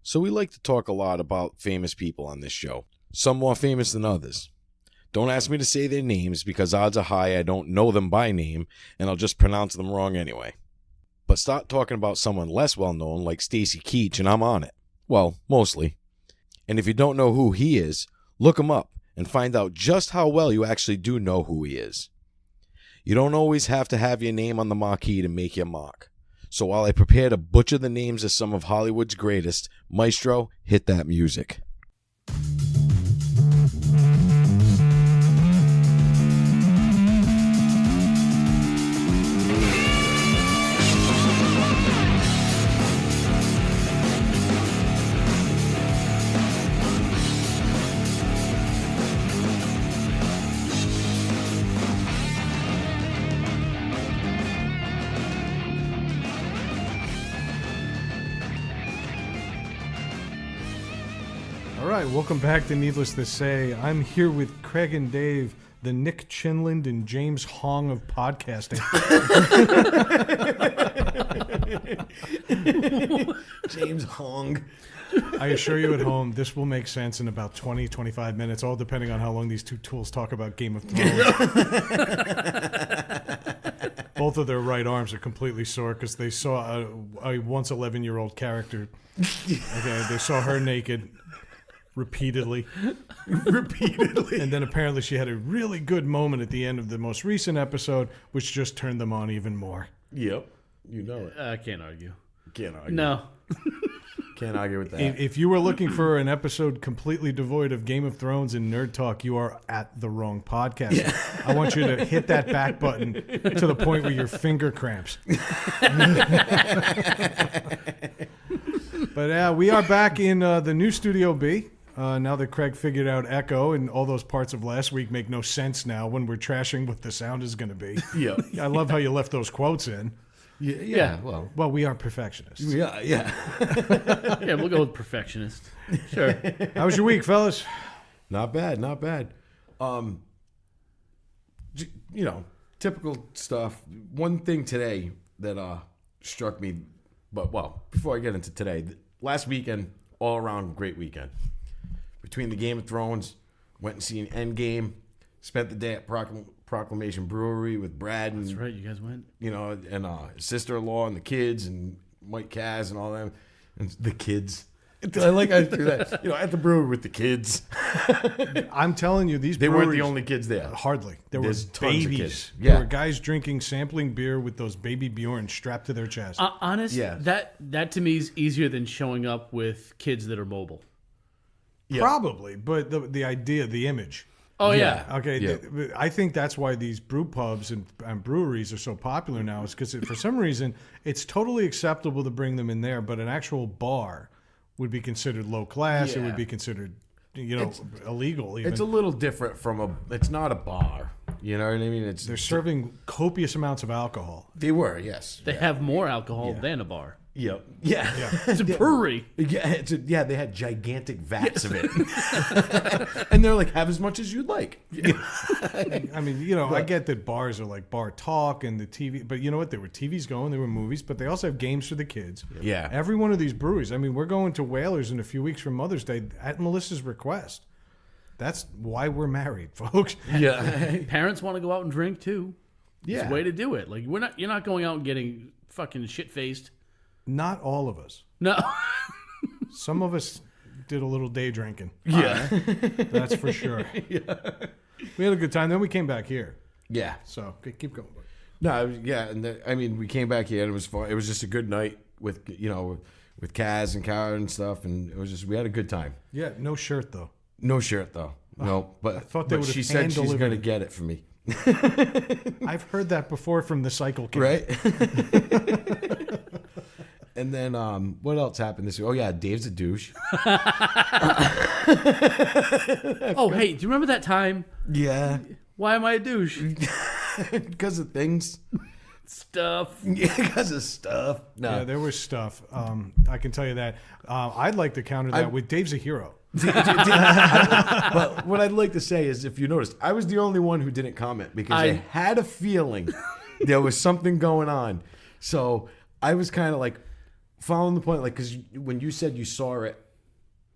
So we like to talk a lot about famous people on this show, some more famous than others. Don't ask me to say their names because odds are high I don't know them by name and I'll just pronounce them wrong anyway. But start talking about someone less well known like Stacy Keach and I'm on it. Well, mostly. And if you don't know who he is, look him up and find out just how well you actually do know who he is. You don't always have to have your name on the marquee to make your mark. So while I prepare to butcher the names of some of Hollywood's greatest, Maestro, hit that music. Welcome back to Needless to Say. I'm here with Craig and Dave, the Nick Chinland and James Hong of podcasting. James Hong. I assure you at home, this will make sense in about 20, 25 minutes, all depending on how long these two tools talk about Game of Thrones. Both of their right arms are completely sore because they saw a once 11-year-old character. Okay, they saw her naked. Repeatedly. And then apparently she had a really good moment at the end of the most recent episode, which just turned them on even more. Yep. You know it. I can't argue. Can't argue. No. Can't argue with that. If you were looking for an episode completely devoid of Game of Thrones and nerd talk, you are at the wrong podcast. Yeah. I want you to hit that back button to the point where your finger cramps. But we are back in the new Studio B. Now that Craig figured out Echo and all those parts of last week make no sense now when we're trashing what the sound is going to be. Yeah. I love how you left those quotes in. Yeah. Well, we are perfectionists. Yeah. Yeah, we'll go with perfectionist. Sure. How was your week, fellas? Not bad. Typical stuff. One thing today that struck me, before I get into today, last weekend, all around great weekend. Between the Game of Thrones, went and seen Endgame, spent the day at Proclamation Brewery with Brad and that's right, you guys went. And his sister-in-law and the kids and Mike Kaz and all them, and the kids. I like how I do that. At the brewery with the kids. I'm telling you, they weren't the only kids there. Hardly. There's were tons of babies. kids. There Yeah. were guys drinking, sampling beer with those baby Bjorns strapped to their chest. Honest, Yeah. that to me is easier than showing up with kids that are mobile. Yeah. Probably, but the idea, the image. Oh, yeah. Okay, Yeah. I think that's why these brew pubs and breweries are so popular now is because for some reason it's totally acceptable to bring them in there, but an actual bar would be considered low class. Yeah. It would be considered, illegal. Even. It's a little different it's not a bar. You know what I mean? They're serving copious amounts of alcohol. They were, yes. They have more alcohol than a bar. Yep. Yeah. It's a brewery. Yeah, they had gigantic vats of it. And they're like, have as much as you'd like. I mean, I get that bars are like bar talk and the TV, but you know what? There were TVs going, there were movies, but they also have games for the kids. Yeah. Every one of these breweries. I mean, we're going to Whalers in a few weeks for Mother's Day at Melissa's request. That's why we're married, folks. Yeah. Parents want to go out and drink too. Yeah. It's a way to do it. Like you're not going out and getting fucking shit faced. Not all of us. No. Some of us did a little day drinking. Yeah. That's for sure. Yeah. We had a good time. Then we came back here. Yeah. So keep going. No, yeah. And we came back here and it was fun. It was just a good night with Kaz and Kara and stuff. And it was just, we had a good time. Yeah. No shirt, though. No shirt, though. No. But, I thought they would she have said she's hand-delivered going to it. get it for me. I've heard that before from the Cycle King. Right? And then what else happened this week? Oh, yeah, Dave's a douche. Oh, hey, do you remember that time? Yeah. Why am I a douche? Because of things. Stuff. Yeah, because of stuff. No. Yeah, there was stuff. I can tell you that. I'd like to counter that with Dave's a hero. Well, what I'd like to say is, if you noticed, I was the only one who didn't comment because I had a feeling there was something going on. So I was kind of like, following the point, like, because when you said you saw it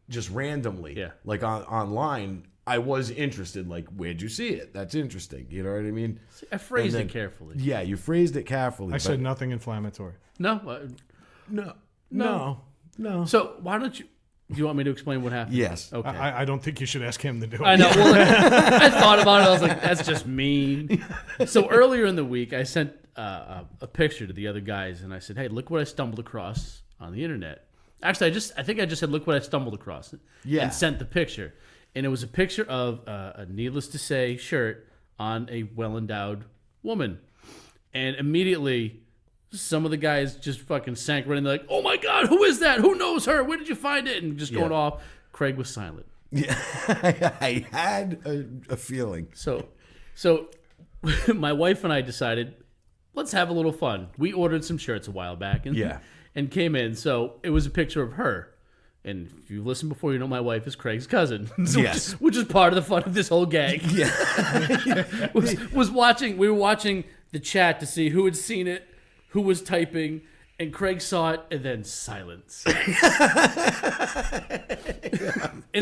just randomly, Yeah. like online, I was interested. Like, where'd you see it? That's interesting. You know what I mean? I phrased And then- it carefully. Yeah, you phrased it carefully. I said nothing inflammatory. No. no. So why don't you? Do you want me to explain what happened? Yes. Okay. I don't think you should ask him to do it. I know. Well, I thought about it. I was like, that's just mean. So earlier in the week, I sent a picture to the other guys, and I said, "Hey, look what I stumbled across on the internet." Actually, I think I just said, "Look what I stumbled across," and sent the picture. And it was a picture of a needless to say shirt on a well-endowed woman. And immediately, some of the guys just fucking sank right in. They're like, "Oh my God, who is that? Who knows her? Where did you find it?" And just going off. Craig was silent. Yeah, I had a feeling. So my wife and I decided, let's have a little fun. We ordered some shirts a while back and came in. So it was a picture of her. And if you've listened before, you know my wife is Craig's cousin. So Yes. which is part of the fun of this whole gag. Yeah. We were watching the chat to see who had seen it, who was typing, and Craig saw it, and then silence. And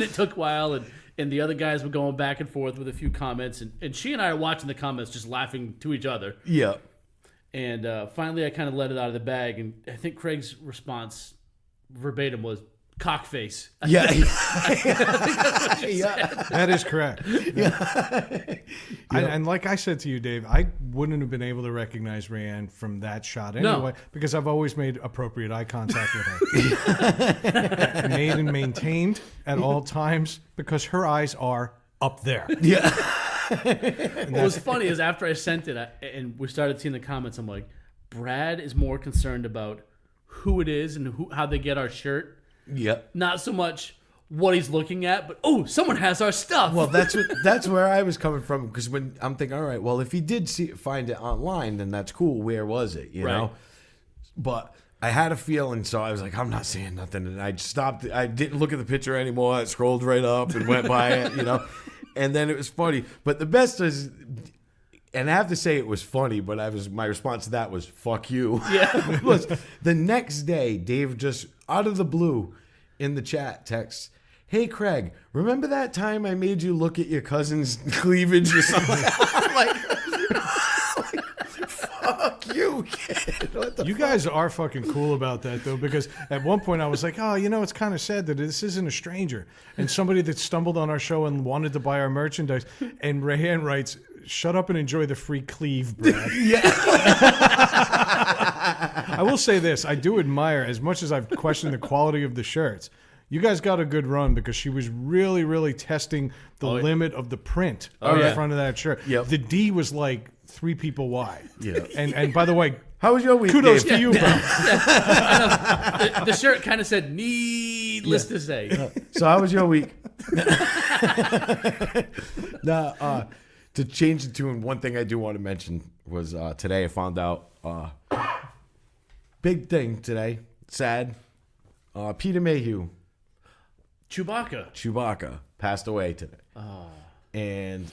it took a while, and the other guys were going back and forth with a few comments, and she and I are watching the comments, just laughing to each other. Yeah. And finally, I kind of let it out of the bag, and I think Craig's response verbatim was, "Cockface." Yeah. That is correct. And like I said to you, Dave, I wouldn't have been able to recognize Rayanne from that shot anyway, because I've always made appropriate eye contact with her. Made and maintained at all times, because her eyes are up there. Yeah. What was funny is after I sent it, and we started seeing the comments, I'm like, Brad is more concerned about who it is and how they get our shirt. Yep. Not so much what he's looking at, but someone has our stuff. Well, that's where I was coming from, because when I'm thinking, all right, well, if he did find it online, then that's cool. Where was it? You know. But I had a feeling, so I was like, I'm not saying nothing, and I stopped. I didn't look at the picture anymore. I scrolled right up and went by it, you know. And then it was funny. But the best is, and I have to say it was funny, but my response to that was, "Fuck you." Yeah. Was the next day, Dave just out of the blue in the chat texts, "Hey Craig, remember that time I made you look at your cousin's cleavage or something?" I'm like, fuck you, kid. What the You guys are fucking cool about that, though, because at one point I was like, "Oh, it's kind of sad that this isn't a stranger and somebody that stumbled on our show and wanted to buy our merchandise." And Rayanne writes, "Shut up and enjoy the free cleave, Brad." I will say this. I do admire, as much as I've questioned the quality of the shirts, you guys got a good run, because she was really, really testing the limit of the print on the front of that shirt. Yep. The D was like 3 people wide. Yeah. And by the way, How was your week, kudos Dave? to you, bro. The shirt kind of said, needless to say. So how was your week? Now, to change the tune, one thing I do want to mention was today I found out, big thing today, sad, Peter Mayhew, Chewbacca, passed away today. And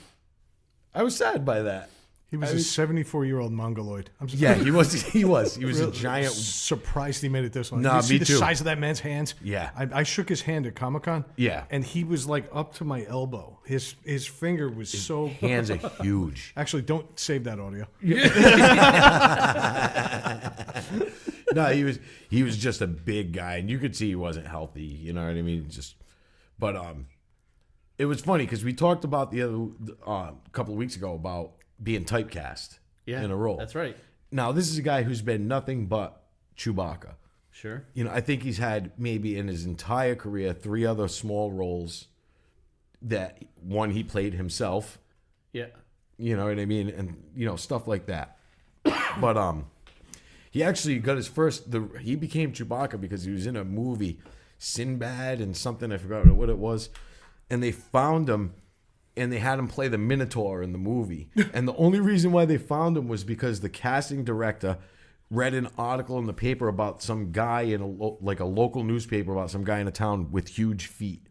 I was sad by that. He was a 74-year-old mongoloid. I'm Yeah, he was a giant. surprised he made it this long. Nah, you see me the too. size of that man's hands? Yeah. I shook his hand at Comic-Con. Yeah. And he was like up to my elbow. His finger was so... Hands are huge. Actually, don't save that audio. No, he was just a big guy, and you could see he wasn't healthy. You know what I mean? But it was funny because we talked about the other couple of weeks ago about being typecast in a role. That's right. Now this is a guy who's been nothing but Chewbacca. Sure. I think he's had maybe in his entire career 3 other small roles. That one he played himself. Yeah. You know what I mean? And stuff like that. But he actually got his first. He became Chewbacca because he was in a movie, Sinbad and something, I forgot what it was, and they found him, and they had him play the Minotaur in the movie. And the only reason why they found him was because the casting director read an article in the paper about some guy in a local newspaper about some guy in a town with huge feet.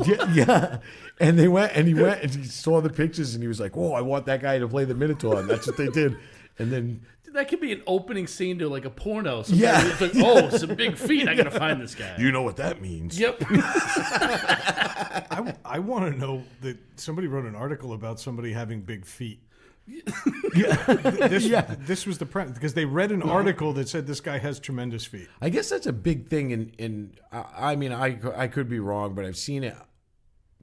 Yeah. And he went and he saw the pictures and he was like, "Oh, I want that guy to play the Minotaur." And that's what they did. And then That could be an opening scene to like a porno. It's like, oh, some big feet. I gotta find this guy. you know what that means. Yep. I want to know that somebody wrote an article about somebody having big feet. This was the premise because they read an article that said this guy has tremendous feet. I guess that's a big thing in I mean, I could be wrong, but I've seen it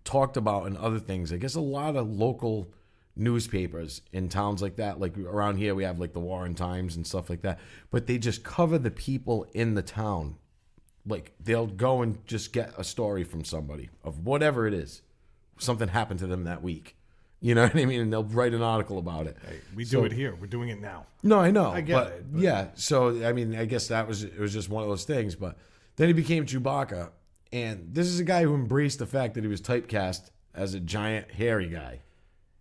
talked about in other things. I guess a lot of local newspapers in towns like that, like around here we have like the Warren Times and stuff like that, but they just cover the people in the town. Like they'll go and just get a story from somebody of whatever it is. Something happened to them that week. You know what I mean? And they'll write an article about it. Hey, we do it here. We're doing it now. No, I know. I get it, but- Yeah. So, I mean, I guess it was just one of those things. But then he became Chewbacca. And this is a guy who embraced the fact that he was typecast as a giant, hairy guy.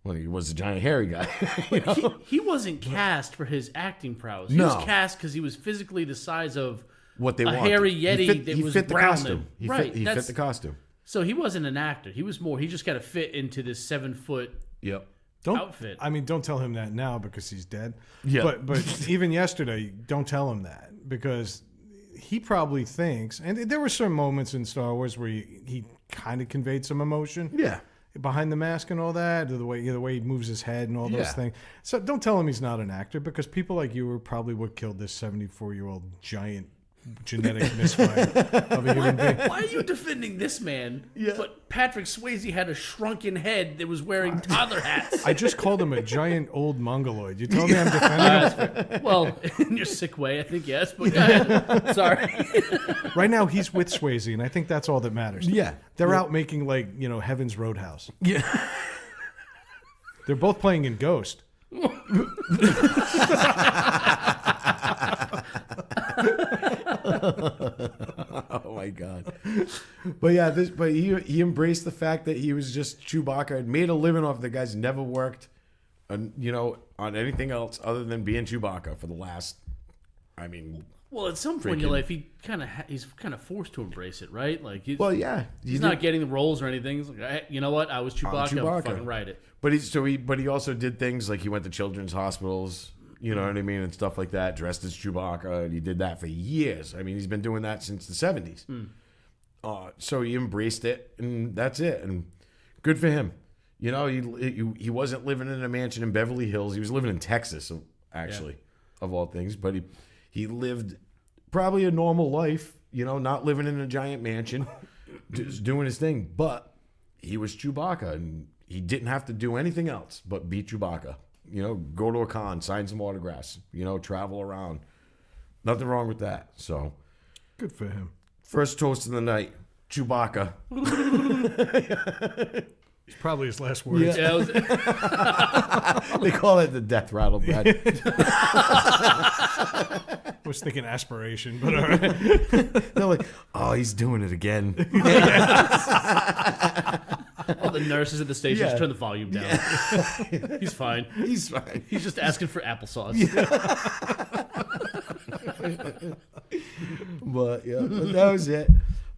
Well, he was a giant, hairy guy. You know? He wasn't cast for his acting prowess. He No. was cast because he was physically the size of What they a wanted. hairy Yeti that he was fit the brown. costume. He fit the costume. So he wasn't an actor. He was more. He just got to fit into this 7-foot Yep. outfit. I mean, don't tell him that now because he's dead. Yeah. But even yesterday, don't tell him that because he probably thinks, and there were some moments in Star Wars where he kind of conveyed some emotion. Yeah. Behind the mask and all that, the way he moves his head and all those Yeah. things. So don't tell him he's not an actor because people like you are probably what killed this 74-year-old giant genetic misfire of a human being. Why are you defending this man? Yeah. But Patrick Swayze had a shrunken head that was wearing toddler hats. I just called him a giant old mongoloid. You told me I'm defending him? Well, in your sick way, I think yes. But go ahead. Sorry. Right now, he's with Swayze, and I think that's all that matters. Yeah. They're out making, like, Heaven's Roadhouse. Yeah. They're both playing in Ghost. Oh my god! But yeah, he embraced the fact that he was just Chewbacca and made a living off the guy's never worked, on anything else other than being Chewbacca for the last. I mean, Well, at some point in your life, he's kind of forced to embrace it, right? Like, he's not getting the roles or anything. He's like, hey, you know what? I was Chewbacca. I'll fucking write it. But he also did things like he went to children's hospitals. You know what I mean? And stuff like that, dressed as Chewbacca. And he did that for years. I mean, he's been doing that since the 70s. So he embraced it, and that's it. And good for him. He wasn't living in a mansion in Beverly Hills. He was living in Texas, actually, of all things. But he lived probably a normal life, not living in a giant mansion, just doing his thing. But he was Chewbacca, and he didn't have to do anything else but be Chewbacca. Go to a con, sign some autographs, travel around. Nothing wrong with that. So, good for him. First toast of the night, Chewbacca. It's probably his last words. Yeah, They call it the death rattle, Brad. I was thinking aspiration, but all right. They're like, oh, he's doing it again. all the nurses at the station just Yeah. turn the volume down. He's fine. He's fine. He's just asking for applesauce. But that was it.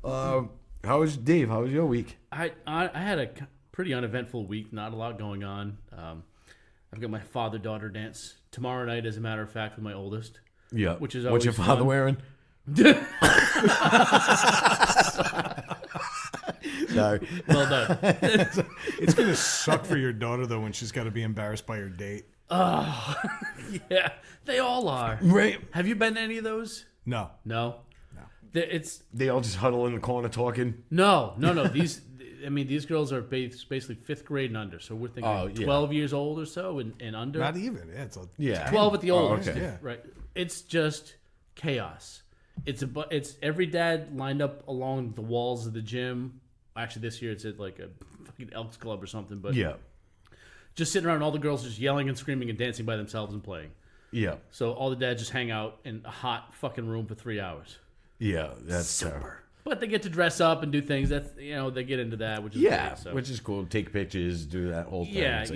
How was Dave? How was your week? I had a pretty uneventful week. Not a lot going on. I've got my father-daughter dance tomorrow night, as a matter of fact, with my oldest. Yeah. Which is What's your always father fun. wearing? Sorry. Well done. It's going to suck for your daughter, though, when she's got to be embarrassed by her date. Oh, yeah. They all are. Right. Have you been to any of those? No. No. It's They all just huddle in the corner talking. no. These girls are basically 5th grade and under. So we're thinking 12 years old or so and under. Not even. Yeah, 12 at the oldest. okay. Yeah. Right. It's just chaos. It's every dad lined up along the walls of the gym. Actually, this year it's at like a fucking Elks Club or something. But just sitting around, all the girls just yelling and screaming and dancing by themselves and playing. Yeah. So all the dads just hang out in a hot fucking room for 3 hours. Yeah. That's Super. But they get to dress up and do things. That's they get into that, which is great, so. which is cool. Take pictures, do that whole thing. Yeah, So,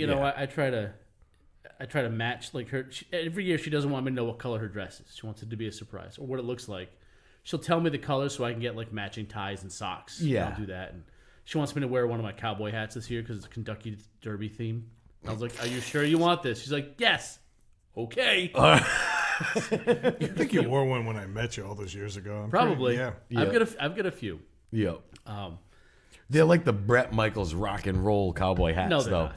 I try to match like her. Every year she doesn't want me to know what color her dress is. She wants it to be a surprise or what it looks like. She'll tell me the color so I can get like matching ties and socks. Yeah. I'll do that. And she wants me to wear one of my cowboy hats this year because it's a Kentucky Derby theme. I was like, "Are you sure you want this?" She's like, "Yes." Okay. I think you wore one when I met you all those years ago. I'm Probably. yeah. I've got a few. Yeah. They're like the Bret Michaels rock and roll cowboy hats, No, they're though. not.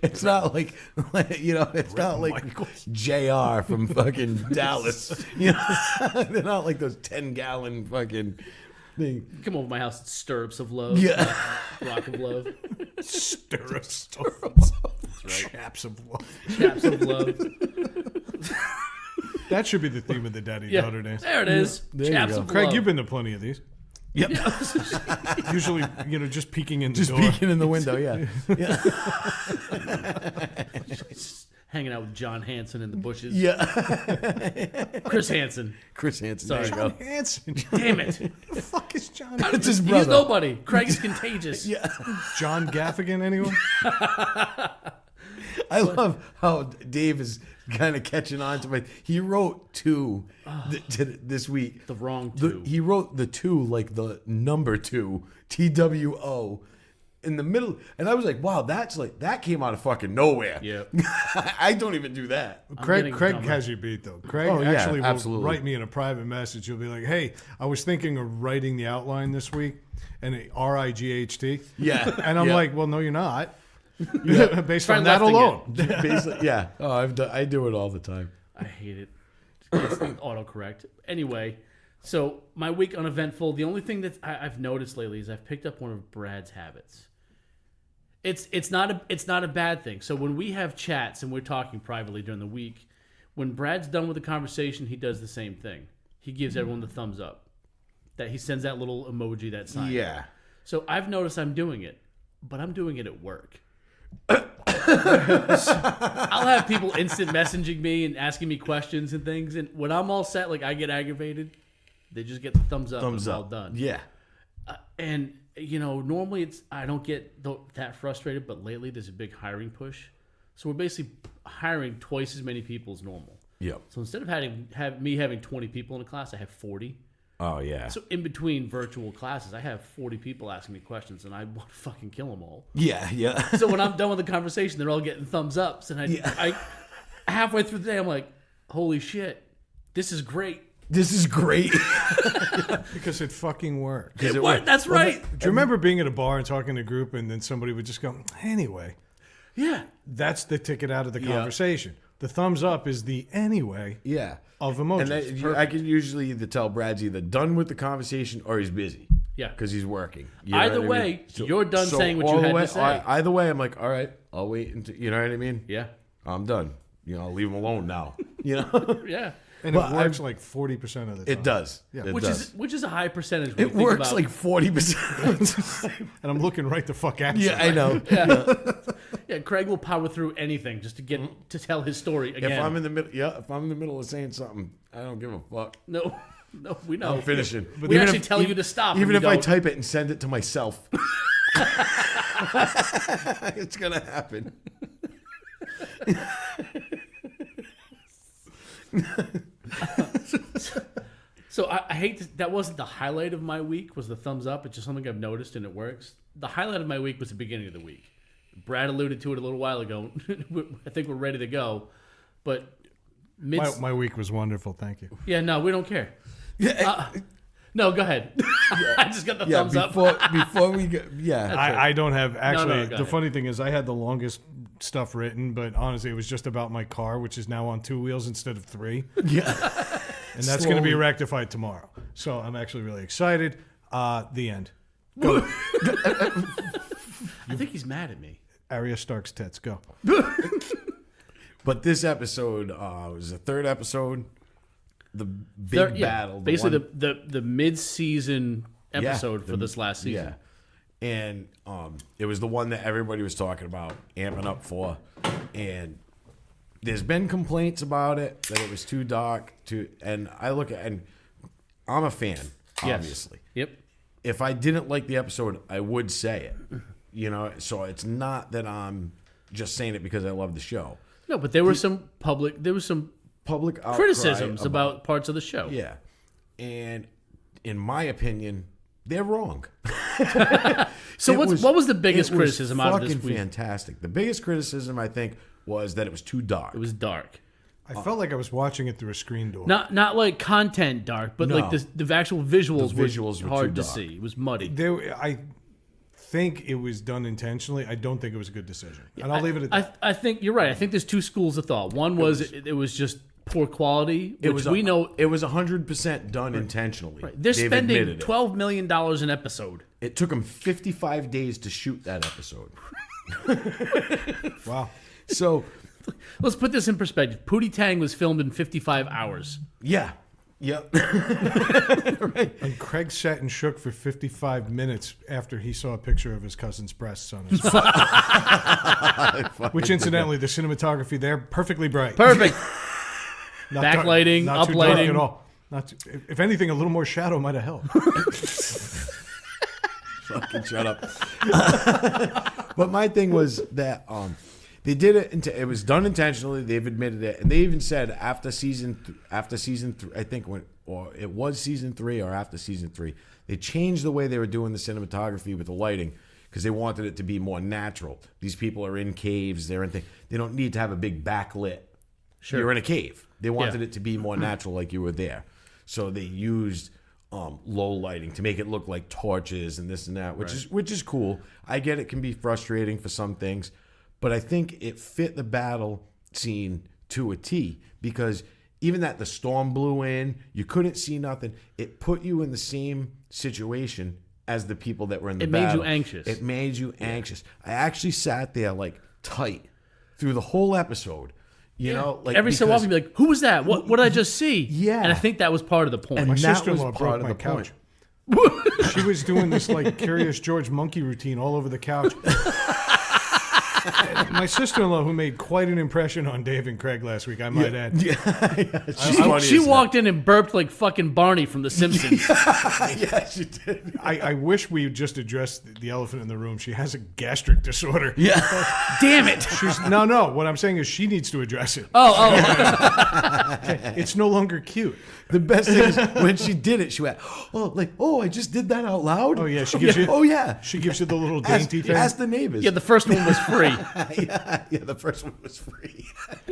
It's not like it's not like JR from fucking Dallas. They're not like those 10-gallon fucking thing. Come over to my house. It's stirrups of love. Yeah. Rock of love. Stirrups. Chaps of love. Chaps of love. That should be the theme of the daddy-daughter days. There it is. There you Chaps go. of Craig, love. you've been to plenty of these. Yep. Usually, just peeking in the Just door. peeking in the window, yeah. Just hanging out with John Hansen in the bushes. Yeah. Chris Hansen. Chris Hansen. Sorry. There you go. Hanson. Damn it. Who the fuck is John? It's his He's brother. nobody. Craig is contagious. Yeah. John Gaffigan, anyone? I love how Dave is kind of catching on to my. He wrote two this week. The wrong two. He wrote the two like the number 2, TWO, in the middle, and I was like, wow, that came out of fucking nowhere. Yeah. I don't even do that. Craig dumber. has you beat, though. Craig Oh, yeah, actually will absolutely. write me in a private message. He'll be like, hey, I was thinking of writing the outline this week, and RIGHT. Yeah. And I'm Yeah. like, well, no, you're not. Based Try on that lefting alone. Basically, yeah. Oh, I do it all the time. I hate it. It's autocorrect. Anyway, so my week uneventful. The only thing that I've noticed lately is I've picked up one of Brad's habits. It's not a bad thing. So when we have chats and we're talking privately during the week, when Brad's done with the conversation, he does the same thing. He gives everyone the thumbs up. That he sends that little emoji, that sign. Yeah. So I've noticed I'm doing it, but I'm doing it at work. I'll have people instant messaging me and asking me questions and things, and when I'm all set, like I get aggravated, they just get the thumbs up. Thumbs and up. All done. Yeah. And normally I don't get that frustrated, but lately there's a big hiring push, so we're basically hiring twice as many people as normal. Yep. So instead of having 20 people in a class, I have 40. Oh yeah. So in between virtual classes, I have 40 people asking me questions, and I want to fucking kill them all. Yeah. Yeah. So when I'm done with the conversation, they're all getting thumbs ups, and I halfway through the day, I'm like, "Holy shit, this is great!" This is great. Because it fucking worked. It worked. That's right. Do you remember being at a bar and talking to a group, and then somebody would just go, anyway? Yeah. That's the ticket out of the conversation. The thumbs up is the anyway Yeah. of emojis. And I can usually either tell Brad's either done with the conversation or he's busy. Yeah. Because he's working. You know Either what I way, mean? you're done saying what all you the had way, to say. Either way, I'm like, all right, I'll wait until, you know what I mean? Yeah. I'm done. I'll leave him alone now. You know? Yeah. and But it works like 40% of the time. It does. Yeah. It Which does. is a high percentage. when It you think works about- like 40%. And I'm looking right the fuck at you. Yeah, I know. Yeah, Craig will power through anything just to get to tell his story again. If I'm in the middle of saying something, I don't give a fuck. No, we know. I'm finishing. We actually tell you to stop. Even and if I don't. type it and send it to myself. It's gonna happen. So I hate that wasn't the highlight of my week, was the thumbs up. It's just something I've noticed and it works. The highlight of my week was the beginning of the week. Brad alluded to it a little while ago. I think we're ready to go. But My week was wonderful. Thank you. yeah, no, we don't care. No, go ahead. I just got the Yeah, thumbs up. before we go, yeah. I don't have actually. go The ahead. funny thing is, I had the longest stuff written, but honestly, it was just about my car, which is now on 2 wheels instead of 3, Yeah. and that's going to be Slowly. rectified tomorrow. So I'm actually really excited. The end. I think he's mad at me. Arya Stark's tits. Go. But this episode was the third episode. The big battle. Basically, one- the mid-season episode Yeah, for this last season. Yeah. And it was the one that everybody was talking about, amping up for. And there's been complaints about it, that it was too dark. And I'm a fan, Yes. obviously. Yep. If I didn't like the episode, I would say it. So it's not that I'm just saying it because I love the show. No, but there was some Public outcry criticisms about parts of the show. Yeah. And in my opinion, they're wrong. So what was the biggest it was criticism out of this fucking week? fantastic. The biggest criticism, I think, was that it was too dark. It was dark. I felt like I was watching it through a screen door. Not like content dark, but No. like the actual visuals, visuals were were hard too to dark. see. It was muddy. I think it was done intentionally. I don't think it was a good decision. And I'll leave it at that. I think you're right. I think there's two schools of thought. One was it was just poor quality, which It was we know it was 100% done intentionally. they're They've spending admitted it. $12 million an episode. It took them 55 days to shoot that episode. Wow. So, Let's put this in perspective. Pootie Tang was filmed in 55 hours. yeah. Yep. And Craig sat and shook for 55 minutes after he saw a picture of his cousin's breasts on his phone. Which, incidentally, the cinematography there, perfectly bright. Perfect. Not Backlighting, not too dark uplighting. at all. Not too, if anything, a little more shadow might have helped. Fucking shut up. But my thing was that they did it. It was done intentionally. They've admitted it, and they even said after season 3, I think or it was season 3 or after season 3, they changed the way they were doing the cinematography with the lighting because they wanted it to be more natural. These people are in caves. They're in things. They don't need to have a big backlit. Sure. You're in a cave. They wanted Yeah. it to be more natural, like you were there. So they used low lighting to make it look like torches and this and that, which is cool. I get it can be frustrating for some things, but I think it fit the battle scene to a T because even that the storm blew in, you couldn't see nothing. It put you in the same situation as the people that were in the battle. It made you anxious. It made you anxious. I actually sat there like tight through the whole episode. You know, like every so often, be like, "Who was that? What did I just see?" Yeah. and I think that was part of the point. And My that was sister-in-law part broke of my the couch. point. She was doing this like Curious George monkey routine all over the couch. My sister-in-law, who made quite an impression on Dave and Craig last week, I might add. She's funny She as walked in and burped like fucking Barney from The Simpsons. hell. Yeah, she did. I wish we had just addressed the elephant in the room. She has a gastric disorder. Damn it! No. What I'm saying is she needs to address it. Oh, It's no longer cute. The best thing is when she did it, she went, I just did that out loud. Oh yeah, she gives you. Oh yeah. She gives you the little dainty thing. Ask the neighbors. yeah. The first one was free. yeah, the first one was free.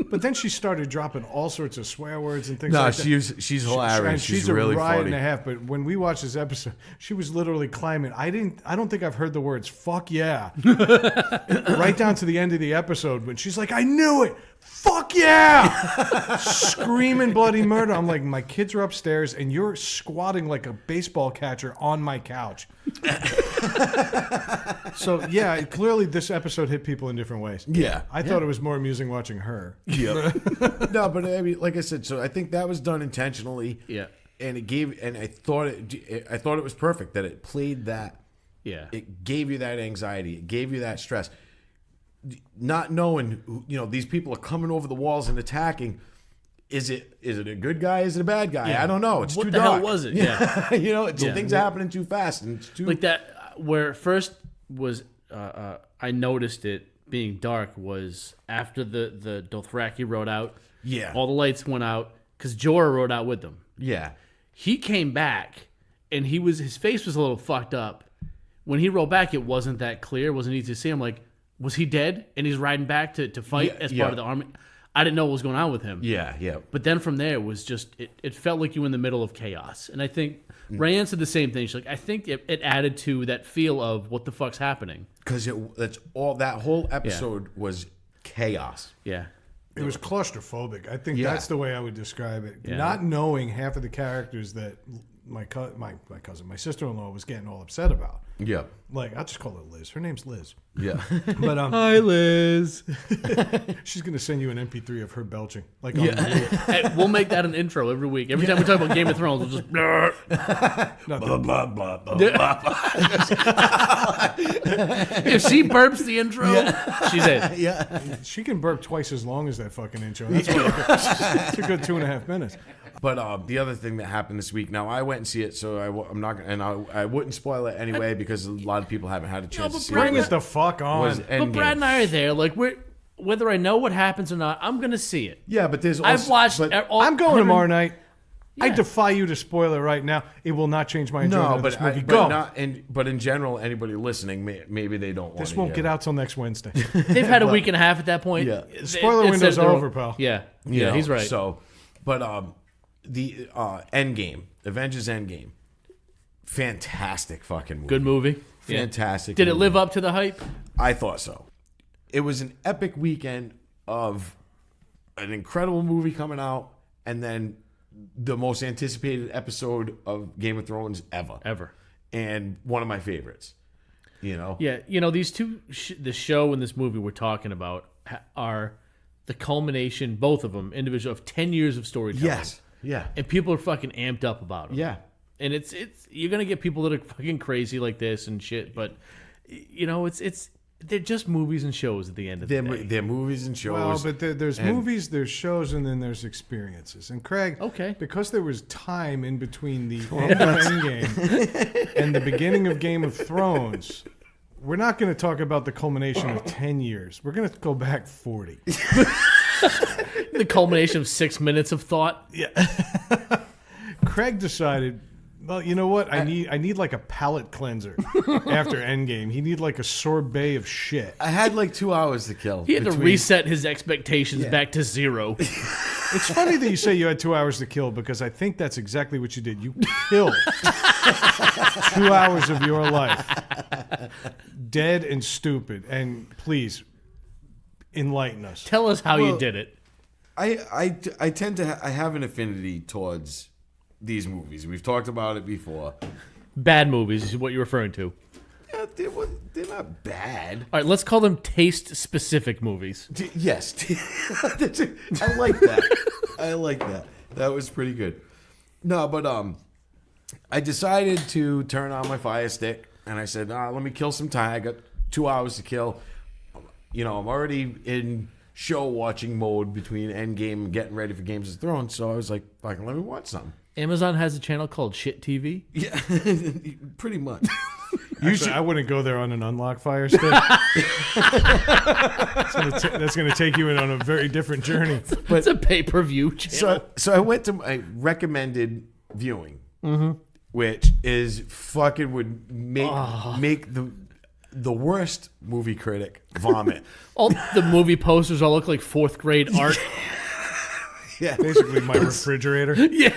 But then she started dropping all sorts of swear words and things No, like that. she's hilarious. And She's a really riot funny. and a half. But when we watched this episode, she was literally climbing. I don't think I've heard the words "fuck yeah" right down to the end of the episode when she's like, "I knew it, fuck yeah," screaming bloody murder. I'm like, my kids are upstairs and you're squatting like a baseball catcher on my couch. So yeah, clearly this episode hit people in different ways. Yeah. I thought it was more amusing watching her. Yeah. No, but I mean, like I said, so I think that was done intentionally. Yeah. And I thought it was perfect that it played that. Yeah. It gave you that anxiety. It gave you that stress. Not knowing, these people are coming over the walls and attacking. Is it a good guy? Is it a bad guy? Yeah. I don't know. It's What too the dark. hell was it? Yeah. Things are happening too fast and it's too Like that, where it first was, I noticed it being dark was after the Dothraki rode out. Yeah. All the lights went out because Jorah rode out with them. Yeah. He came back and his face was a little fucked up. When he rolled back, it wasn't that clear. It wasn't easy to see. I'm like, was he dead? And he's riding back to fight as part of the army. I didn't know what was going on with him. Yeah, yeah. But then from there, it was just, it felt like you were in the middle of chaos. And I think Rayanne said the same thing. She's like, I think it added to that feel of what the fuck's happening. Because that whole episode was chaos. Yeah. It was claustrophobic. I think Yeah. that's the way I would describe it. Yeah. Not knowing half of the characters that my sister-in-law was getting all upset about. Yeah. Like, I'll just call her Liz. Her name's Liz. Yeah. But Hi, Liz. she's going to send you an MP3 of her belching. Like, Hey, we'll make that an intro every week. Every time we talk about Game of Thrones, we'll just... blah, blah, blah, blah, blah. If she burps the intro, she's in. Yeah. she can burp twice as long as that fucking intro. That's it's a good 2.5 minutes. But the other thing that happened this week, now I went and see it, so I'm not gonna, and I wouldn't spoil it anyway because a lot of people haven't had a chance to see Bring it. it the fuck Was on. But Brad and I are there. Like, whether I know what happens or not, I'm going to see it. Yeah, but there's also, I've watched... but all I'm going 100 tomorrow night. I defy you to spoil it right now. It will not change my enjoyment of this movie. Go. But in general, anybody listening, maybe they don't want This won't get out till next Wednesday. They've had a week and a half at that point. Yeah. Spoiler windows are over, pal. Yeah. You Yeah, know, he's right. So, but the Endgame, Avengers Endgame, fantastic fucking movie. Good movie. Yeah. Fantastic. Did it movie. live up to the hype? I thought so. It was an epic weekend of an incredible movie coming out, and then the most anticipated episode of Game of Thrones ever. And one of my favorites. You know? Yeah, these two, the show and this movie we're talking about, are the culmination, both of them, individual, of 10 years of storytelling. Yes. Yeah. And people are fucking amped up about them. Yeah. And it's you're gonna get people that are fucking crazy like this and shit, but they're just movies and shows at the end of the day. They're movies and shows. Well, but there's movies, there's shows, and then there's experiences. And Craig, because there was time in between the end of Endgame and the beginning of Game of Thrones, we're not going to talk about the culmination of 10 years. We're going to go back 40. The culmination of 6 minutes of thought. Yeah. Craig decided, well, you know what? I need like a palate cleanser after Endgame. He need like a sorbet of shit. I had like 2 hours to kill. He had to reset his expectations back to zero. It's funny that you say you had 2 hours to kill, because I think that's exactly what you did. You killed 2 hours of your life. Dead and stupid. And please, enlighten us. Tell us how you did it. I tend to I have an affinity towards these movies. We've talked about it before. Bad movies is what you're referring to. Yeah, they're not bad. All right, let's call them taste-specific movies. Yes. I like that. I like that. That was pretty good. No, but I decided to turn on my Fire Stick, and I said, let me kill some time. I got 2 hours to kill. You know, I'm already in show-watching mode between Endgame and getting ready for Games of Thrones, so I was like, fucking let me watch something. Amazon has a channel called Shit TV. Yeah, pretty much. Actually, I wouldn't go there on an unlocked Fire Stick. That's going to take you in on a very different journey. But it's a pay-per-view channel. So I went to my recommended viewing, which is fucking would make the worst movie critic vomit. All the movie posters all look like fourth grade art. Yeah, basically my refrigerator. Yeah.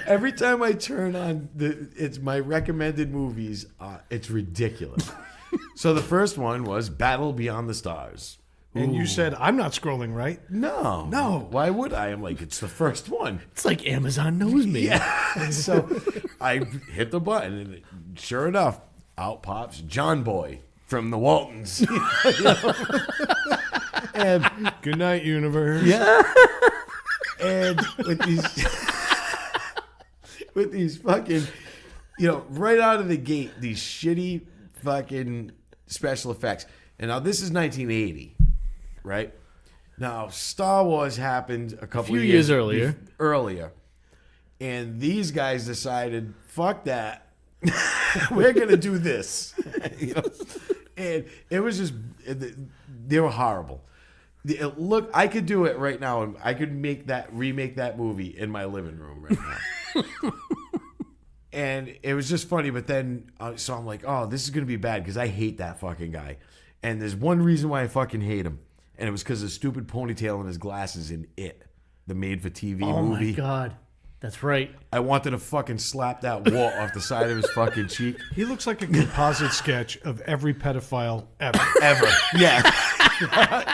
Every time I turn on it's my recommended movies, it's ridiculous. So the first one was Battle Beyond the Stars. And you said, I'm not scrolling right. No. Why would I? I'm like, it's the first one. It's like Amazon knows me. Yeah. So I hit the button, and sure enough, out pops John Boy from the Waltons. And good night, universe. Yeah. And with these fucking, right out of the gate, these shitty fucking special effects. And now this is 1980, right? Now Star Wars happened a couple few of years earlier. And these guys decided, fuck that. We're going to do this. And it was just, they were horrible. Look, I could do it right now, and I could remake that movie in my living room right now. And it was just funny, but then, so I'm like, oh, this is going to be bad, because I hate that fucking guy. And there's one reason why I fucking hate him, and it was because of the stupid ponytail and his glasses in It, the made-for-TV movie. Oh, my God. That's right. I wanted to fucking slap that wart off the side of his fucking cheek. He looks like a composite sketch of every pedophile ever. Ever. Yeah.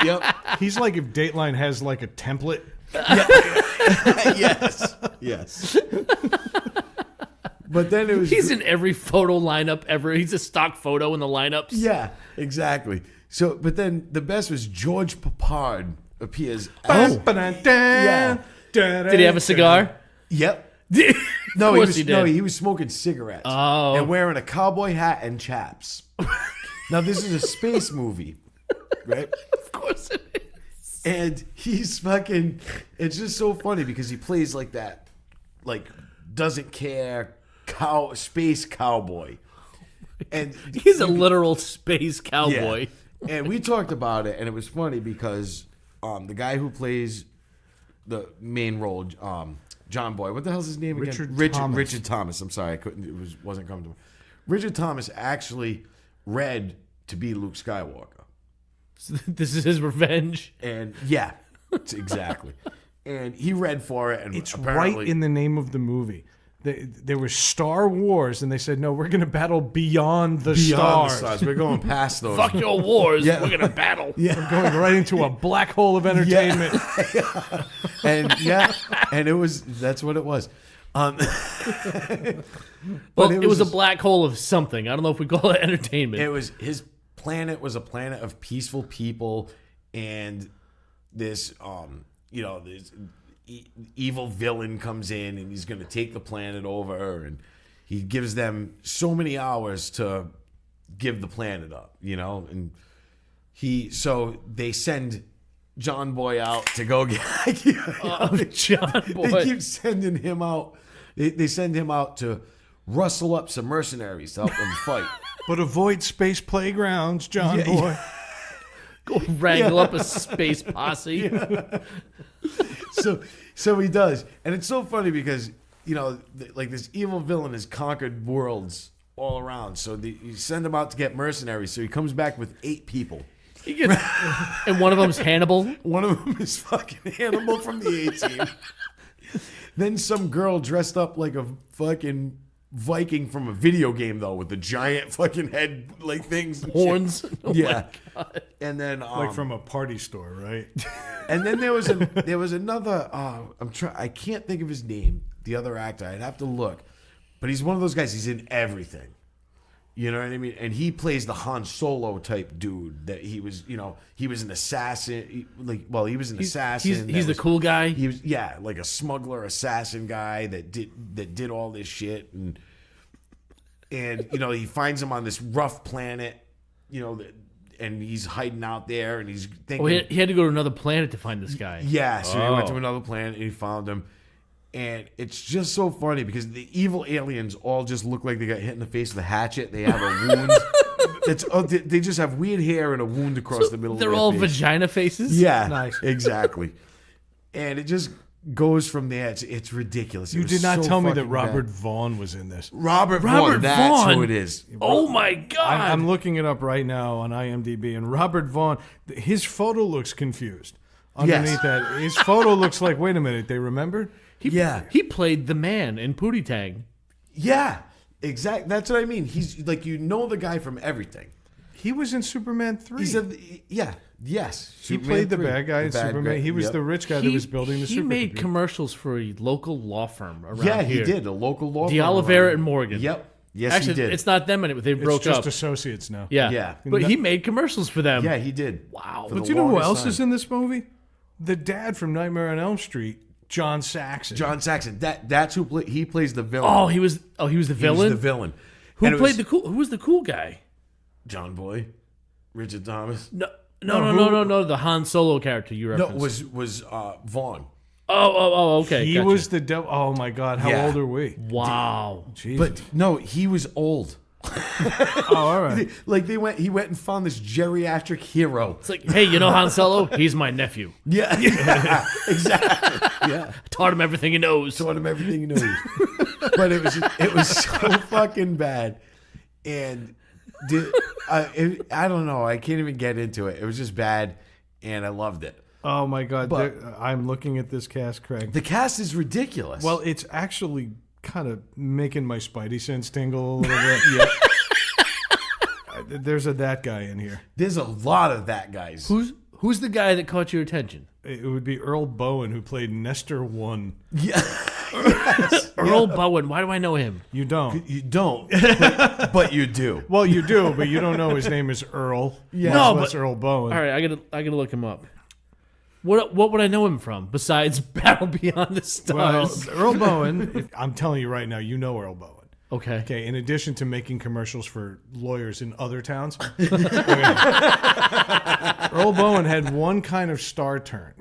Yep. He's like if Dateline has like a template. Yes. But then it was... He's in every photo lineup ever. He's a stock photo in the lineups. Yeah, exactly. So, but then the best was George Papard appears Yeah. Did he have a cigar? Yep. No, he was smoking cigarettes. Oh. And wearing a cowboy hat and chaps. Now, this is a space movie, right? Of course it is. And he's fucking... It's just so funny because he plays like that, like, doesn't care space cowboy. And he's a literal space cowboy. Yeah. And we talked about it, and it was funny because the guy who plays the main role, John Boy. What the hell's his name Richard again? Thomas. Richard Thomas. I'm sorry, I couldn't. Wasn't coming to me. Richard Thomas actually read to be Luke Skywalker, This is his revenge. and yeah, exactly. And he read for it, and It's apparently, right in the name of the movie. There was Star Wars, and they said, no, we're going to battle beyond the Beyond stars. the stars. We're going past those. Fuck your wars. Yeah. We're gonna battle. We're going right into a black hole of entertainment. And that's what it was. Well, it it was a just- black hole of something. I don't know if we call it entertainment. It was his planet was a planet of peaceful people, and this this evil villain comes in and he's going to take the planet over, and he gives them so many hours to give the planet up, and so they send John Boy out to go get John Boy. They keep sending him out. They send him out to rustle up some mercenaries to help them fight. But avoid space playgrounds, John Yeah, Boy. Go wrangle up a space posse. So he does, and it's so funny because like this evil villain has conquered worlds all around. So you send him out to get mercenaries. So he comes back with 8 people. He gets, and one of them's Hannibal. One of them is fucking Hannibal from the A-Team. Then some girl dressed up like a fucking Viking from a video game, though, with the giant fucking head like things, and Horns. shit. Oh Yeah, my God. and then Like from a party store, right? and then there was another. I can't think of his name. The other actor, I'd have to look, but he's one of those guys. He's in everything. You know what I mean? And he plays the Han Solo type dude. That he was an assassin. He was an assassin. He's the cool guy. He was like a smuggler assassin guy that did all this shit, and he finds him on this rough planet, and he's hiding out there, and he's thinking He had to go to another planet to find this guy. yeah, so he went to Oh. another planet and he found him. And it's just so funny because the evil aliens all just look like they got hit in the face with a hatchet. They have a wound. They just have weird hair and a wound across the middle of They're their all face. vagina faces. Yeah, Nice. exactly. And it just goes from there. It's ridiculous. It You was did not so tell me that fucking Robert bad. Vaughn was in this. Robert Robert Vaughn. That's Vaughn. who it is. Oh my God. I'm looking it up right now on IMDb, and Robert Vaughn, his photo looks confused. Underneath that, his photo looks like, wait a minute, they remembered? He played the man in Pootie Tang. Yeah, exactly. That's what I mean. He's like the guy from everything. He was in Superman 3. Yes. He Superman played the 3. bad guy in Superman. guy. He was Yep. the rich guy that was building the He supercomputer. made commercials for a local law firm around Yeah, here. he did. A local law De firm Oliveira around- and Morgan. Yep. Yes, Actually, he did. it's not them anymore. They It's broke just up. associates now. Yeah. Yeah. But he made commercials for them. Yeah, he did. Wow. For But the you know who longest else time. is in this movie? The dad from Nightmare on Elm Street, John Saxon. John Saxon. That's who he plays the villain. Oh, he was the He was villain. the villain. Who And it played was the cool? Who was the cool guy? John Boy, Richard Thomas. No. The Han Solo character you No, referenced. was Vaughn. Okay. He gotcha. was the devil. Oh my God, how Yeah. old are we? Wow. Jeez. But no, he was old. oh, all right. Like he went and found this geriatric hero. It's like, hey, you know Han Solo? He's my nephew. Yeah, exactly. Yeah, Taught him everything he knows. taught him everything he knows. But it was so fucking bad, and I don't know. I can't even get into it. It was just bad, and I loved it. Oh my God, But- I'm looking at this cast, Craig. The cast is ridiculous. Well, it's actually kind of making my Spidey sense tingle a little bit. Yeah. There's that guy in here. there's a lot of that guys. Who's the guy that caught your attention? It would be Earl Bowen, who played Nestor One. Yeah, Earl Bowen. Why do I know him? You don't. you don't, but you do. Well, you do, but you don't know his name is Earl. Yeah. No, That's Earl Bowen. All right, I gotta look him up. What would I know him from besides Battle Beyond the Well, Stars? Earl Bowen, I'm telling you right now, you know Earl Bowen. Okay. Okay, in addition to making commercials for lawyers in other towns, Earl Bowen had one kind of star turn,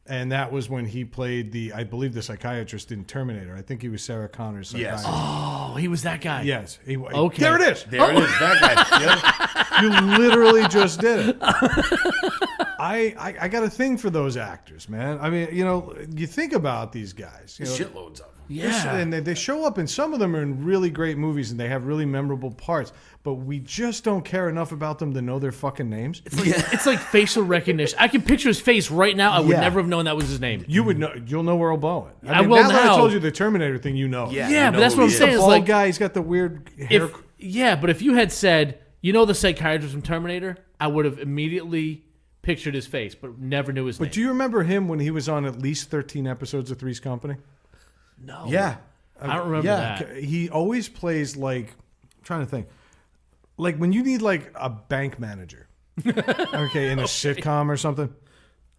and that was when he played I believe, the psychiatrist in Terminator. I think he was Sarah Connor's psychiatrist. Yes. Oh, he was that guy. Yes. Okay. There it is. There it is. That guy. Yeah. You literally just did it. I got a thing for those actors, man. I mean, you think about these guys. Shitloads of them. Yeah. And they show up, and some of them are in really great movies, and they have really memorable parts. But we just don't care enough about them to know their fucking names. It's like facial recognition. I can picture his face right now. I would never have known that was his name. You would know. You'll know Earl Bowen. I will now. That I now. told you the Terminator thing. You know. Yeah, but that's what I'm The saying. It's bald like, guy. He's got the weird hair. but if you had said, the psychiatrist from Terminator, I would have immediately pictured his face, but never knew his name. But do you remember him when he was on at least 13 episodes of Three's Company? No. Yeah. I don't remember that. He always plays like, I'm trying to think, like when you need like a bank manager, okay, in a sitcom or something,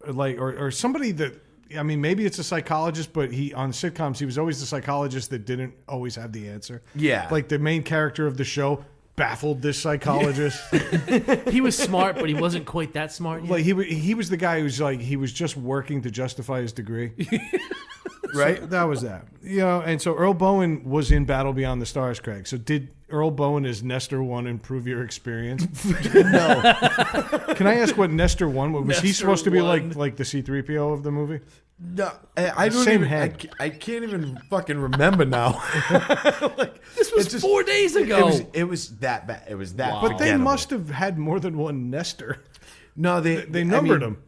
like or somebody that, I mean, maybe it's a psychologist, but on sitcoms he was always the psychologist that didn't always have the answer. Yeah. Like the main character of the show baffled this psychologist. He was smart, but he wasn't quite that smart yet. Like he was the guy who's like he was just working to justify his degree. Right? So that was that. And so Earl Bowen was in Battle Beyond the Stars, Craig. So did Earl Bowen as Nestor 1 improve your experience? No. Can I ask what Nestor 1 was? Was he Nestor supposed to be 1. like the C-3PO of the movie? No, I don't Same even. head. I can't even fucking remember now. This was 4 days ago. It was that bad. It was that. Wow. But they forgettable. must have had more than one Nestor. No, They numbered them.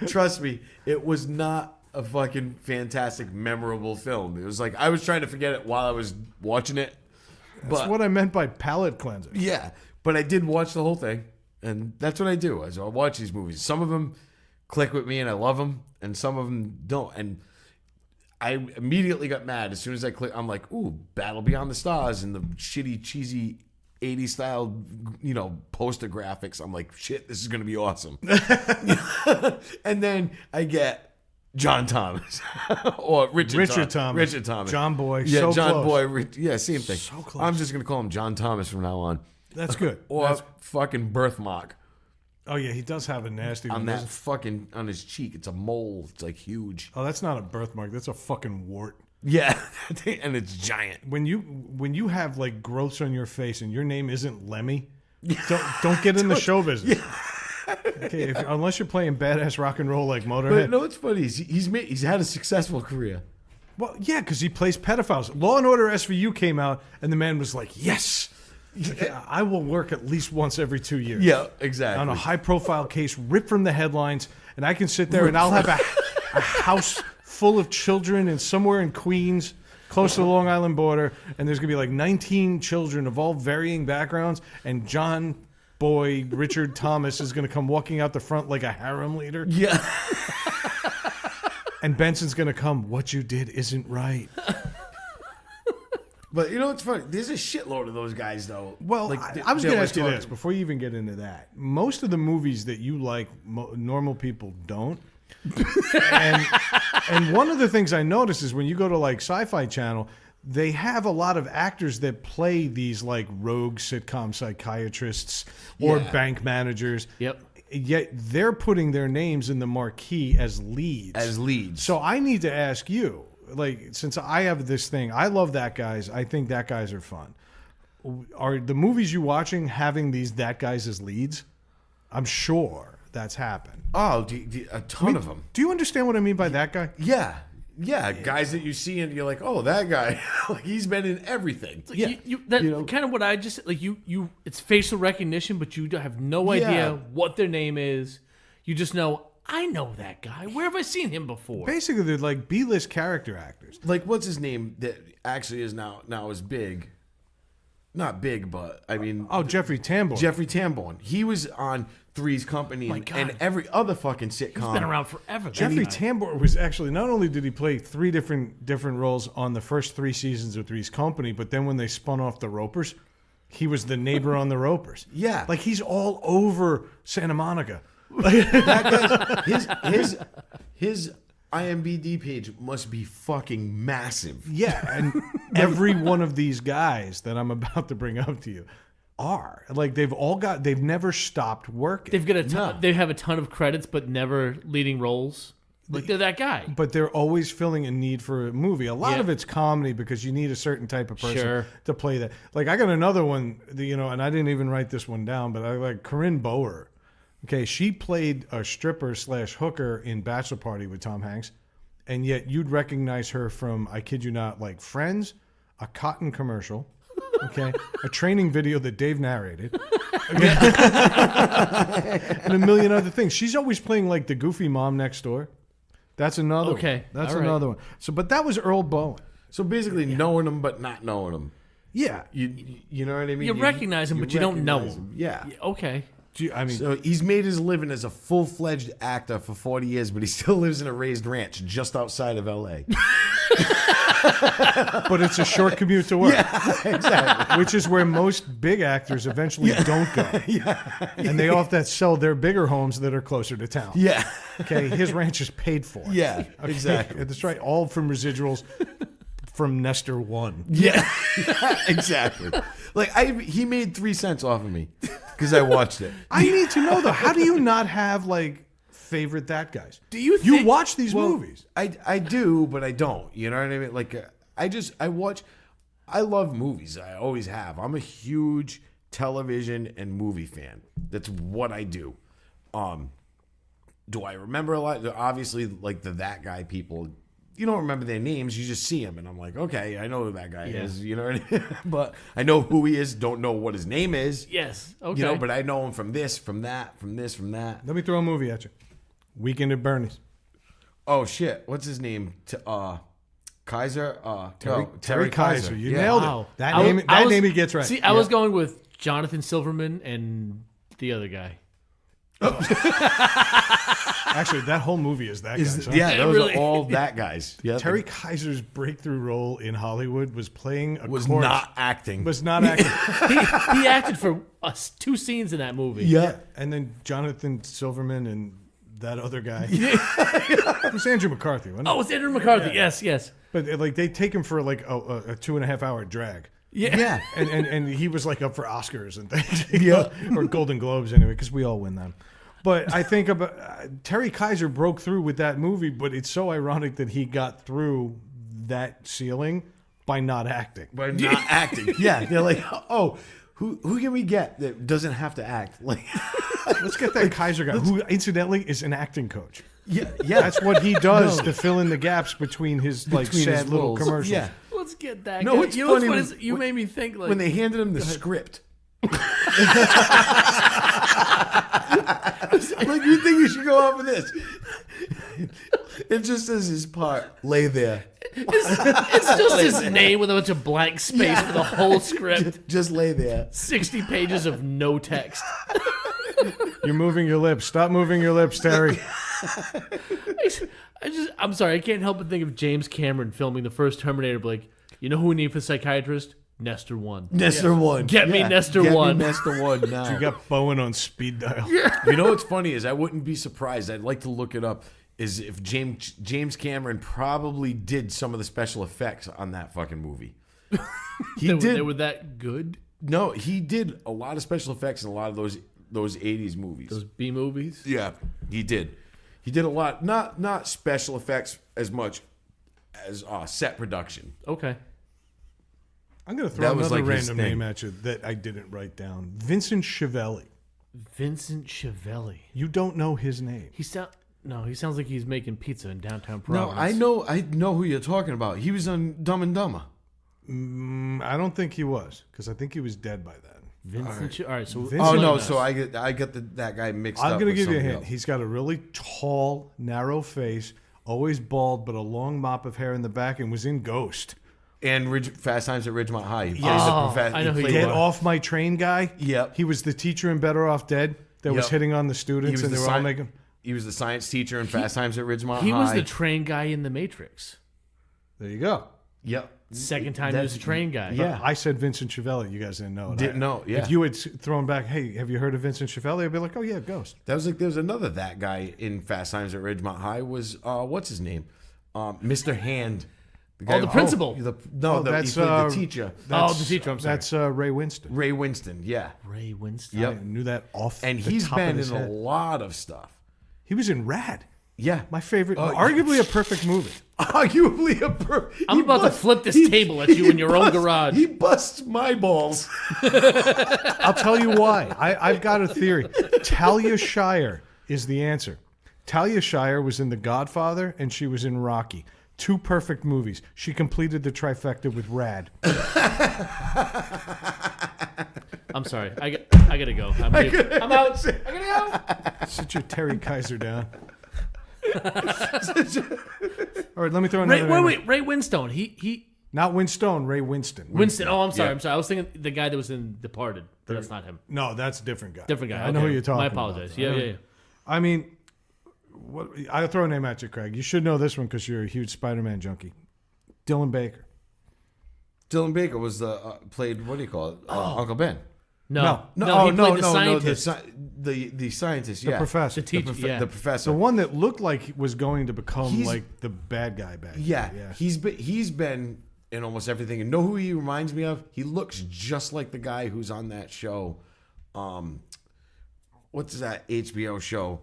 Trust me, it was not a fucking fantastic, memorable film. It was like I was trying to forget it while I was watching it. That's what I meant by palate cleanser. Yeah, but I did watch the whole thing, and that's what I do. I watch these movies. Some of them click with me, and I love them, and some of them don't. And I immediately got mad as soon as I click. I'm like, "Ooh, Battle Beyond the Stars," and the shitty, cheesy 80s style, poster graphics. I'm like, shit, this is gonna be awesome. And then I get John Thomas or Richard Thomas. Richard Thomas. John Boy. Yeah, so John close. Boy. Yeah, same thing. So close. I'm just gonna call him John Thomas from now on. That's good. Or fucking birthmark Oh yeah, he does have a nasty one. on that doesn't he? fucking on his cheek. It's a mole. It's like huge. Oh, that's not a birthmark. That's a fucking wart. Yeah, and it's giant. When you have like growths on your face and your name isn't Lemmy, don't get in the show business. Okay, unless you're playing badass rock and roll like Motorhead. But no, it's funny. He's had a successful career. Well, yeah, because he plays pedophiles. Law and Order SVU came out, and the man was like, "Yes, I will work at least once every 2 years." Yeah, exactly. On a high-profile case, ripped from the headlines, and I can sit there and I'll have a house full of children and somewhere in Queens, close to the Long Island border, and there's gonna be like 19 children of all varying backgrounds, and John Boy Richard Thomas is gonna come walking out the front like a harem leader. Yeah. And Benson's gonna come. What you did isn't right. But it's funny. There's a shitload of those guys, though. Well, I was going to ask you this before you even get into that. Most of the movies that you like, normal people don't. and one of the things I notice is when you go to like Sci-Fi Channel, they have a lot of actors that play these like rogue sitcom psychiatrists or bank managers. Yep. Yet they're putting their names in the marquee as leads. So I need to ask you, like, since I have this thing, I love That Guys. I think That Guys are fun. Are the movies you watching having these That Guys as leads? I'm sure that's happened. Oh, a ton of them. Do you understand what I mean by that guy? Yeah. Yeah, guys that you see and you're like, oh, that guy, like he's been in everything. Kind of what I just like. You, it's facial recognition, but you have no idea what their name is. You just know, I know that guy. Where have I seen him before? Basically, they're like B-list character actors. Like, what's his name that actually is now is big? Not big, but I mean, Jeffrey Tambor. Jeffrey Tambor. He was on Three's Company and every other fucking sitcom. He's been around forever. Jeffrey Tambor was actually, not only did he play three different roles on the first 3 seasons of Three's Company, but then when they spun off the Ropers, he was the neighbor on the Ropers. Yeah. Like he's all over Santa Monica. That guy, his IMDb page must be fucking massive. Yeah, and every one of these guys that I'm about to bring up to you are like they've never stopped working. They've got a ton. They have a ton of credits, but never leading roles. Like they're that guy. But they're always filling a need for a movie. A lot Yeah. of it's comedy because you need a certain type of person Sure. to play that. Like I got another one, and I didn't even write this one down, but I like Corinne Bower. Okay, she played a stripper / hooker in Bachelor Party with Tom Hanks, and yet you'd recognize her from, I kid you not, like Friends, a cotton commercial, okay, a training video that Dave narrated, okay? And a million other things. She's always playing like the goofy mom next door. That's another Okay, one. That's all right. another one. So, but that was Earl Bowen. So basically, knowing him but not knowing him. Yeah. You know what I mean? You recognize him, but you don't know recognize him. Yeah. Okay. I mean, So he's made his living as a full-fledged actor for 40 years, but he still lives in a raised ranch just outside of L.A. but it's a short commute to work. Exactly. Which is where most big actors eventually don't go. And they often sell their bigger homes that are closer to town. Yeah. Okay, his ranch is paid for. Yeah, Okay? exactly. That's right. All from residuals from Nestor One. Yeah, exactly. Like he made 3 cents off of me because I watched it. I need to know though, how do you not have like favorite that guys? Do you You think- watch these movies? I do, but I don't. You know what I mean? Like I love movies. I always have. I'm a huge television and movie fan. That's what I do. Do I remember a lot? Obviously, like that guy people. You don't remember their names. You just see them, and I'm like, okay, I know who that guy is. You know what I mean? But I know who he is. Don't know what his name is. Yes. Okay. You know, but I know him from this, from that, from this, from that. Let me throw a movie at you. Weekend at Bernie's. Oh shit! What's his name? Kaiser. Terry Kaiser. You nailed Wow. it. That I was- name. I That was- name he gets right. See, I was going with Jonathan Silverman and the other guy. Actually, that whole movie is that guy's. Huh? Yeah, those Really? are all that guys. Yeah, Terry Kaiser's breakthrough role in Hollywood was playing a was corpse. not acting. Was not acting. He acted for 2 scenes in that movie. Yeah. And then Jonathan Silverman and that other guy. It was Andrew McCarthy, wasn't it? Oh, it's Andrew McCarthy. Yes, yes. But like they take him for like a 2.5 hour drag. Yeah. And he was like up for Oscars and things. Or Golden Globes anyway, because we all win them. But I think about Terry Kaiser broke through with that movie, but it's so ironic that he got through that ceiling by not acting. But not acting. Yeah, they're like, oh, who can we get that doesn't have to act? Like, Let's get that Kaiser guy, who incidentally is an acting coach. yeah. That's what he does to fill in the gaps between his like Between his sad little roles. commercials. Yeah. Let's get that No, guy. it's You know what's funny funny when- is you made me think like When they handed him the script. Like, you think you should go off with this? It just says his part. Lay there. it's just his name with a bunch of blank space for the whole script. Just lay there. 60 pages of no text. You're moving your lips. Stop moving your lips, Terry. I'm sorry, I can't help but think of James Cameron filming the first Terminator. Like, you know who we need for psychiatrist? Nestor One. Nestor One. Get me Nestor Get One. Me Nestor One now. You got Bowen on speed dial. You know what's funny is I wouldn't be surprised. I'd like to look it up. Is if James Cameron probably did some of the special effects on that fucking movie. He They were that good. No, he did a lot of special effects in a lot of those 80s movies. Those B movies. Yeah, he did. He did a lot. Not special effects as much as set production. Okay. I'm going to throw That was another like his random thing. name at you that I didn't write down. Vincent Chiavelli. Vincent Chiavelli. You don't know his name. He sounds like he's making pizza in downtown No, Providence. I know who you're talking about. He was on Dumb and Dumber. I don't think he was, because I think he was dead by then. Vincent. All right. So Vincent- Oh no, Nice. so I get that guy mixed up. I'm going to with give you a somebody hint. else. He's got a really tall, narrow face, always bald, but a long mop of hair in the back, and was in Ghost. And Fast Times at Ridgemont High. He plays Oh, the I know who he you played Get are. off my train guy. Yep. He was the teacher in Better Off Dead that was Yep. hitting on the He students, was and the they were all sci- making. He was the science teacher in Fast Times at Ridgemont he High. was the train guy in The Matrix. There you go. Yep. Second time he was a train guy. Yeah. I said Vincent Chiavelli. You guys didn't know. Didn't know, yeah. If you had thrown back, hey, have you heard of Vincent Chiavelli? I'd be like, oh yeah, Ghost. That was like there was another that guy in Fast Times at Ridgemont High was what's his name? Mr. Hand. The principal. He played that's, the teacher. Oh, the teacher. I'm sorry. That's Ray Winston. Ray Winston, yeah. Ray Winston. Yep. I knew that off. And the he's top of been his in a head. lot of stuff. He was in Rad. Yeah. My favorite, arguably a perfect movie. Arguably I'm about to flip this table at you in your own garage. He busts my balls. I'll tell you why. I've got a theory. Talia Shire is the answer. Talia Shire was in The Godfather and she was in Rocky. 2 perfect movies. She completed the trifecta with Rad. I'm sorry. I gotta go. I'm out. I gotta go. Sit your Terry Kaiser down. All right, let me throw another name. Wait. Ray Winstone. He Not Winstone, Ray Winston. Winston. Oh, I'm sorry. I was thinking the guy that was in Departed, but that's not him. No, that's a different guy. Different guy. I know Okay. who you're talking I about. apologize. Yeah. I mean, I'll throw a name at you, Craig. You should know this one because you're a huge Spider-Man junkie. Dylan Baker. Dylan Baker was played, what do you call it? Uncle Ben. No. No, He played the scientist. The scientist, The yeah. professor. The teacher. The professor. The one that looked like he was going to become He's- like the bad guy back then. Yeah, he's been in almost everything. And know who he reminds me of? He looks just like the guy who's on that show. What's that HBO show?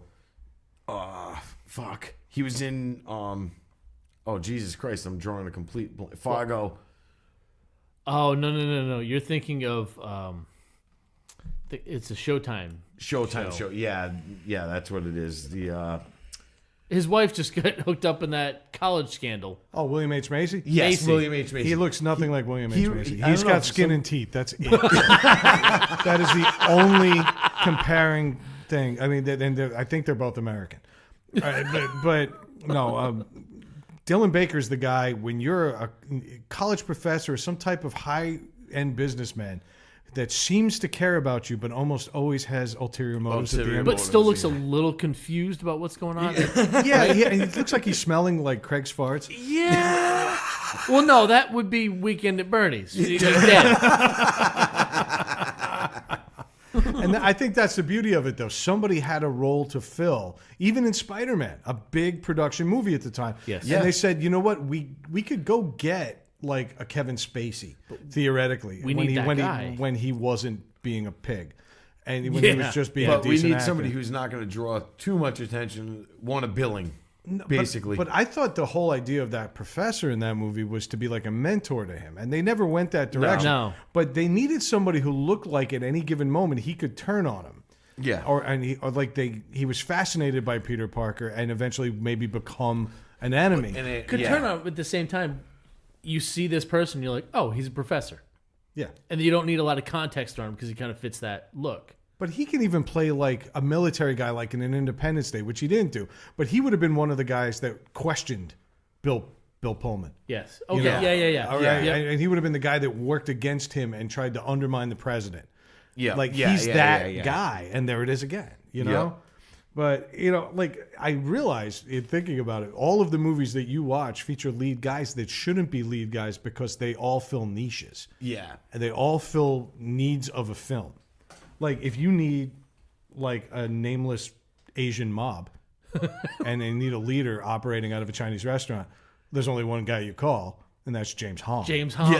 Fuck. He was in oh Jesus Christ, I'm drawing a complete Fargo. Oh no. You're thinking of it's a Showtime Show. Yeah, that's what it is. The His wife just got hooked up in that college scandal. Oh, William H. Macy? yes, Macy. William H. Macy. He looks nothing like William H. Macy. I He's don't know, got skin and teeth. That's it. That is the only comparing thing. I mean, I think they're both American. But no, Dylan Baker's the guy when you're a college professor or some type of high-end businessman that seems to care about you, but almost always has ulterior motives at the end. But still looks a little confused about what's going on. Yeah, and it looks like he's smelling like Craig's farts. Yeah. Well, no, that would be Weekend at Bernie's. He's dead. And I think that's the beauty of it, though. Somebody had a role to fill, even in Spider-Man, a big production movie at the time. Yes. And they said, you know what, we could go get like a Kevin Spacey, theoretically, We need that guy. when he wasn't being a pig, and when he was just being a But we decent need actor. somebody who's not going to draw too much attention, want a billing, basically. But I thought the whole idea of that professor in that movie was to be like a mentor to him, and they never went that direction. No. But they needed somebody who looked like at any given moment he could turn on him. yeah. He was fascinated by Peter Parker and eventually maybe become an enemy. Could turn on at the same time. You see this person, you're like, oh, he's a professor. Yeah. And you don't need a lot of context on him because he kind of fits that look. But he can even play like a military guy, like in an Independence Day, which he didn't do. But he would have been one of the guys that questioned Bill Pullman. Yes. Okay. know? Yeah. All right? Yep. And he would have been the guy that worked against him and tried to undermine the president. Yeah. Like Yeah, he's yeah, that yeah. guy. And there it is again, you know? Yeah. But, like I realized in thinking about it, all of the movies that you watch feature lead guys that shouldn't be lead guys because they all fill niches. Yeah. And they all fill needs of a film. Like if you need like a nameless Asian mob and they need a leader operating out of a Chinese restaurant, there's only one guy you call, and that's James Hong. James Hong,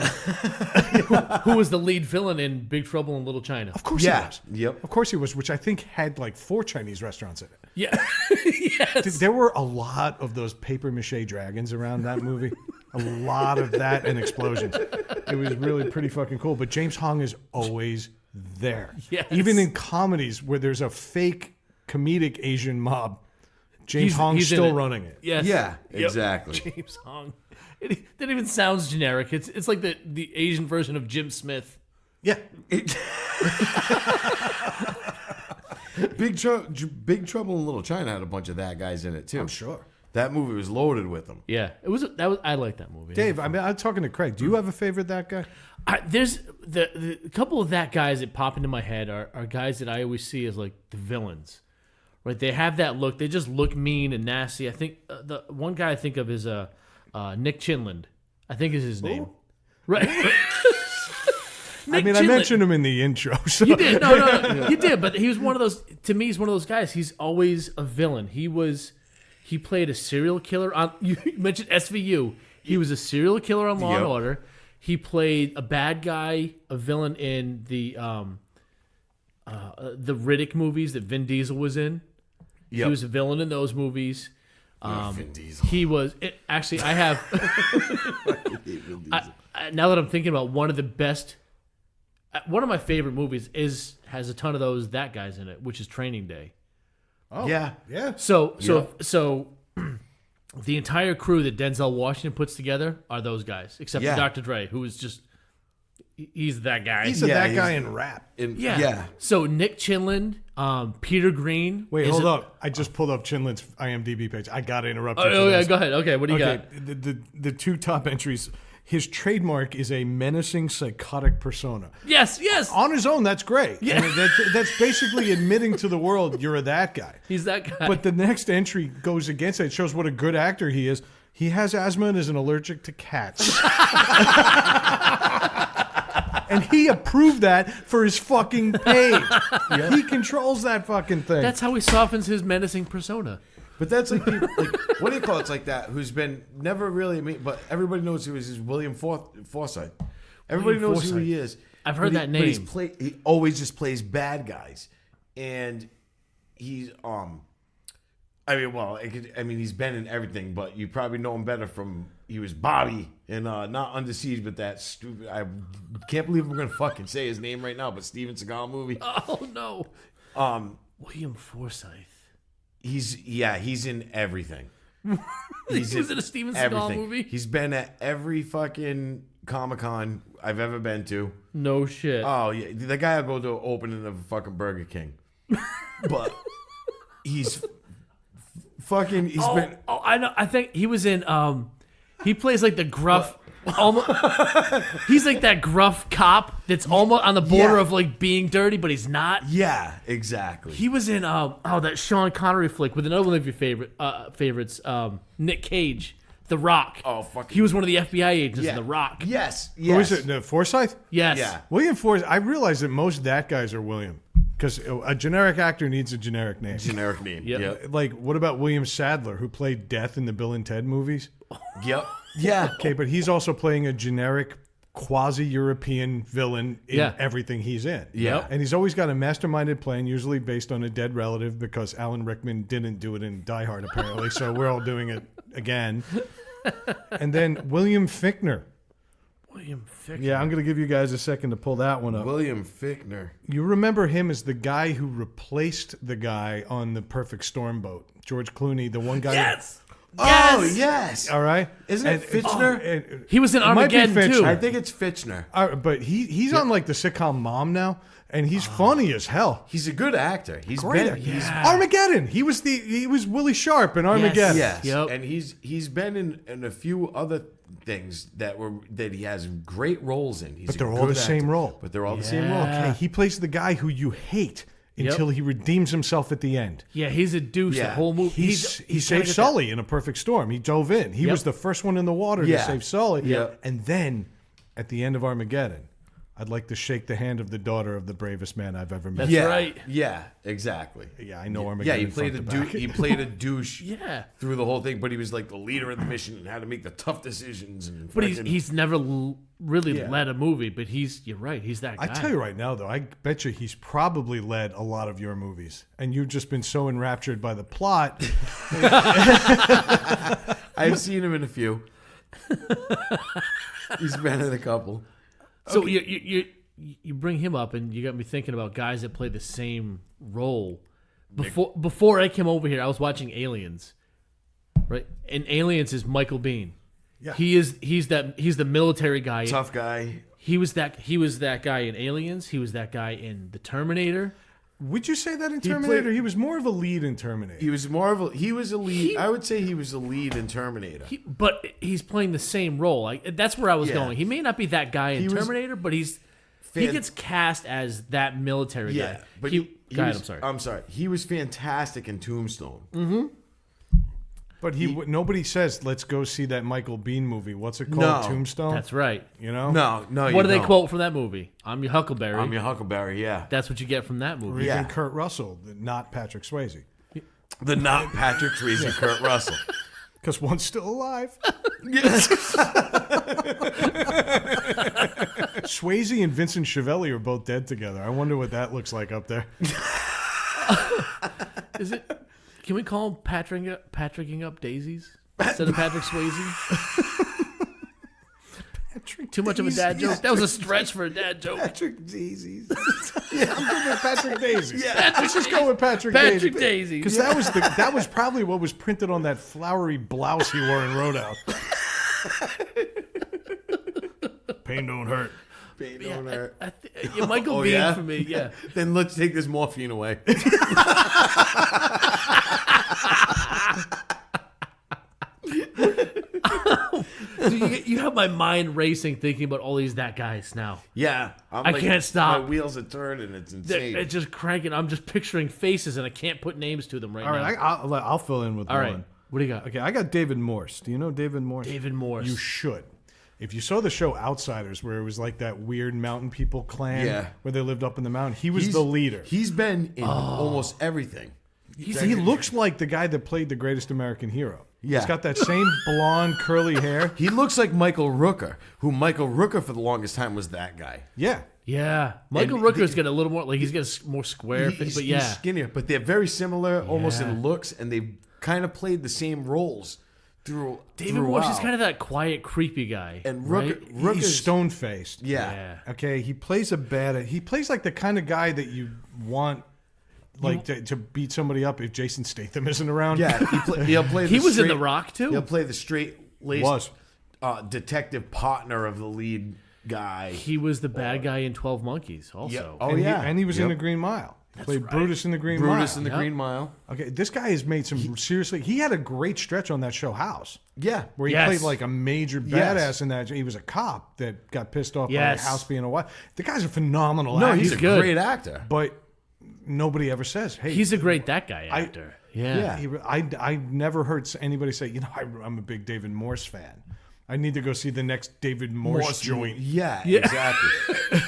who was the lead villain in Big Trouble in Little China. Of course he was. Yep. Of course he was, which I think had like 4 Chinese restaurants in it. Yeah. Yes. There were a lot of those paper mache dragons around that movie. A lot of that and explosions. It was really pretty fucking cool. But James Hong is always there. Yes. Even in comedies where there's a fake comedic Asian mob, James Hong's he's in still it. running it. Yes. Yeah, Yep. exactly. James Hong. That even sounds generic. It's like the Asian version of Jim Smith. Yeah. Big Trouble in Little China had a bunch of that guys in it too. I'm sure. That movie was loaded with them. Yeah, I like that movie. Dave, I mean, I'm talking to Craig. Do you have a favorite that guy? There's the couple of that guys that pop into my head are guys that I always see as like the villains, right? They have that look. They just look mean and nasty. I think the one guy I think of is Nick Chinland. I think is his name. Right. I mean, I mentioned him in the intro. So. You did. No. You did. But he was one of those. To me, he's one of those guys. He's always a villain. He played a serial killer on. You mentioned SVU. He was a serial killer on Law and Order. He played a bad guy, a villain in the Riddick movies that Vin Diesel was in. He was a villain in those movies. Vin Diesel. He was actually. I have. Now that I'm thinking about one of the best, one of my favorite movies has a ton of that guys in it, which is Training Day. Oh, Yeah. yeah. So the entire crew that Denzel Washington puts together are those guys, except for Dr. Dre, who is just he's that guy. He's that guy in rap. yeah. So Nick Chinlund, Peter Green. Wait, hold up. I just pulled up Chinlund's IMDb page. I got to interrupt you. Oh yeah, go ahead. Okay, what do you got? The two top entries. His trademark is a menacing, psychotic persona. Yes. On his own, that's great. Yeah. That's basically admitting to the world you're that guy. He's that guy. But the next entry goes against it. It shows what a good actor he is. He has asthma and is allergic to cats. And he approved that for his fucking page. Yep. He controls that fucking thing. That's how he softens his menacing persona. But that's like people, what do you call it? It's like that. Who's been never really, but everybody knows who is William Forsythe. Everybody knows who he is. I've heard that name. But he always just plays bad guys, and he's he's been in everything, but you probably know him better from he was Bobby in not Under Siege, but that stupid. I can't believe I'm gonna fucking say his name right now, but Steven Seagal movie. Oh no. William Forsythe. He's in everything. He was in a Steven Seagal movie? He's been at every fucking Comic-Con I've ever been to. No shit. Oh, yeah. The guy will go to opening of fucking Burger King. But he's fucking... I know. I think he was in... he plays like the gruff... Almost, he's like that gruff cop that's almost on the border of like being dirty, but he's not. Yeah, exactly. He was in that Sean Connery flick with another one of your favorites, Nick Cage, The Rock. Oh, fucking. He was one of the FBI agents in The Rock. Yes. Who is it? No, Forsythe? Yes. Yeah. William Forsythe. I realize that most that guys are William. Because a generic actor needs a generic name. Generic name. Yep. Like, what about William Sadler, who played Death in the Bill and Ted movies? Yep. Yeah. Okay, but he's also playing a generic quasi-European villain in everything he's in. Yeah. And he's always got a masterminded plan, usually based on a dead relative, because Alan Rickman didn't do it in Die Hard, apparently, so we're all doing it again. And then William Fichtner. William Fichtner. Yeah, I'm going to give you guys a second to pull that one up. William Fichtner. You remember him as the guy who replaced the guy on the Perfect Storm boat. George Clooney, the one guy... Yes! Oh, yes. All right. Isn't it Fichtner? He was in Armageddon, too. I think it's Fichtner. But he's on like the sitcom Mom now, and he's funny as hell. He's a good actor. He's Great. been Armageddon. He was Willie Sharp in Armageddon. Yes. Yep. And he's been in a few other things that he has great roles in. But they're all the same role. But they're all the same role. Okay, he plays the guy who you hate until he redeems himself at the end. Yeah, he's a douche the whole movie. He saved Sully in A Perfect Storm. He dove in. He was the first one in the water to save Sully. Yeah. And then, at the end of Armageddon, I'd like to shake the hand of the daughter of the bravest man I've ever met. That's right. Yeah, exactly. Yeah, I know Armageddon. Yeah, he played a douche Yeah. through the whole thing, but he was like the leader of the mission and had to make the tough decisions. And But he's never really led a movie, but you're right, he's that guy. I tell you right now, though, I bet you he's probably led a lot of your movies. And you've just been so enraptured by the plot. I've seen him in a few. He's been in a couple. So you bring him up, and you got me thinking about guys that play the same role. Before I came over here, I was watching Aliens, right? And Aliens is Michael Biehn. Yeah. He's the military guy. Tough guy. He was that guy in Aliens. He was that guy in The Terminator. Would you say that in Terminator? He was more of a lead in Terminator. He was a lead. I would say he was a lead in Terminator. But he's playing the same role. That's where I was going. He may not be that guy in Terminator, but he gets cast as that military guy. But I'm sorry. He was fantastic in Tombstone. Mm-hmm. But nobody says, let's go see that Michael Biehn movie. What's it called? No. Tombstone? That's right. You know? No. What do they quote from that movie? I'm your Huckleberry. I'm your Huckleberry, yeah. That's what you get from that Or movie. even Kurt Russell, not Patrick Swayze. The not Patrick Swayze, Kurt Russell. Because one's still alive. Swayze and Vincent Chiavelli are both dead together. I wonder what that looks like up there. Is it? Can we call him Patricking up daisies instead of Patrick Swayze? Too much of a dad joke. That was a stretch for a dad joke. Patrick Daisies. Yeah, I'm good with Patrick Daisies. Yeah. Let's just go with Patrick Daisies. Because that was probably what was printed on that flowery blouse he wore in Roadhouse. Pain don't hurt. Pain don't hurt. Michael Biehn for me. Yeah. Then let's take this morphine away. You have my mind racing thinking about all these that guys now. Yeah. I can't stop. My wheels are turning. It's insane. It's just cranking. I'm just picturing faces and I can't put names to them right All now. right, I'll fill in with All one. right. What do you got? Okay, I got David Morse. Do you know David Morse? David Morse. You should. If you saw the show Outsiders, where it was like that weird mountain people clan, where they lived up in the mountain, he was the leader. He's been in almost everything. He looks like the guy that played the Greatest American Hero. Yeah. He's got that same blonde, curly hair. He looks like Michael Rooker, who Michael Rooker for the longest time was that guy. Yeah. Yeah. Michael Rooker's got a little more, like he's got a more square face, but yeah. He's skinnier, but they're very similar almost in looks, and they've kind of played the same roles throughout. David Morse is kind of that quiet, creepy guy. And right? He's stone-faced. Yeah. Okay, he plays he plays like the kind of guy that you want to beat somebody up if Jason Statham isn't around. Yeah, he'll play. He was in The Rock too. He'll play the straight-laced detective partner of the lead guy. He was the bad guy in 12 Monkeys also. Yeah. Oh, yeah. And he was in The Green Mile. He played right. Brutus in The Green Mile. Brutus in the Green Mile. Okay, this guy has made some seriously. He had a great stretch on that show House. Yeah. Where he Yes. played like a major badass in that. He was a cop that got pissed off by Yes. the house being a wife. The guy's a phenomenal No, actor. he's a good. great actor. But nobody ever says, hey. He's a great that guy actor. Yeah. I never heard anybody say, I'm a big David Morse fan. I need to go see the next David Morse joint. Yeah, exactly.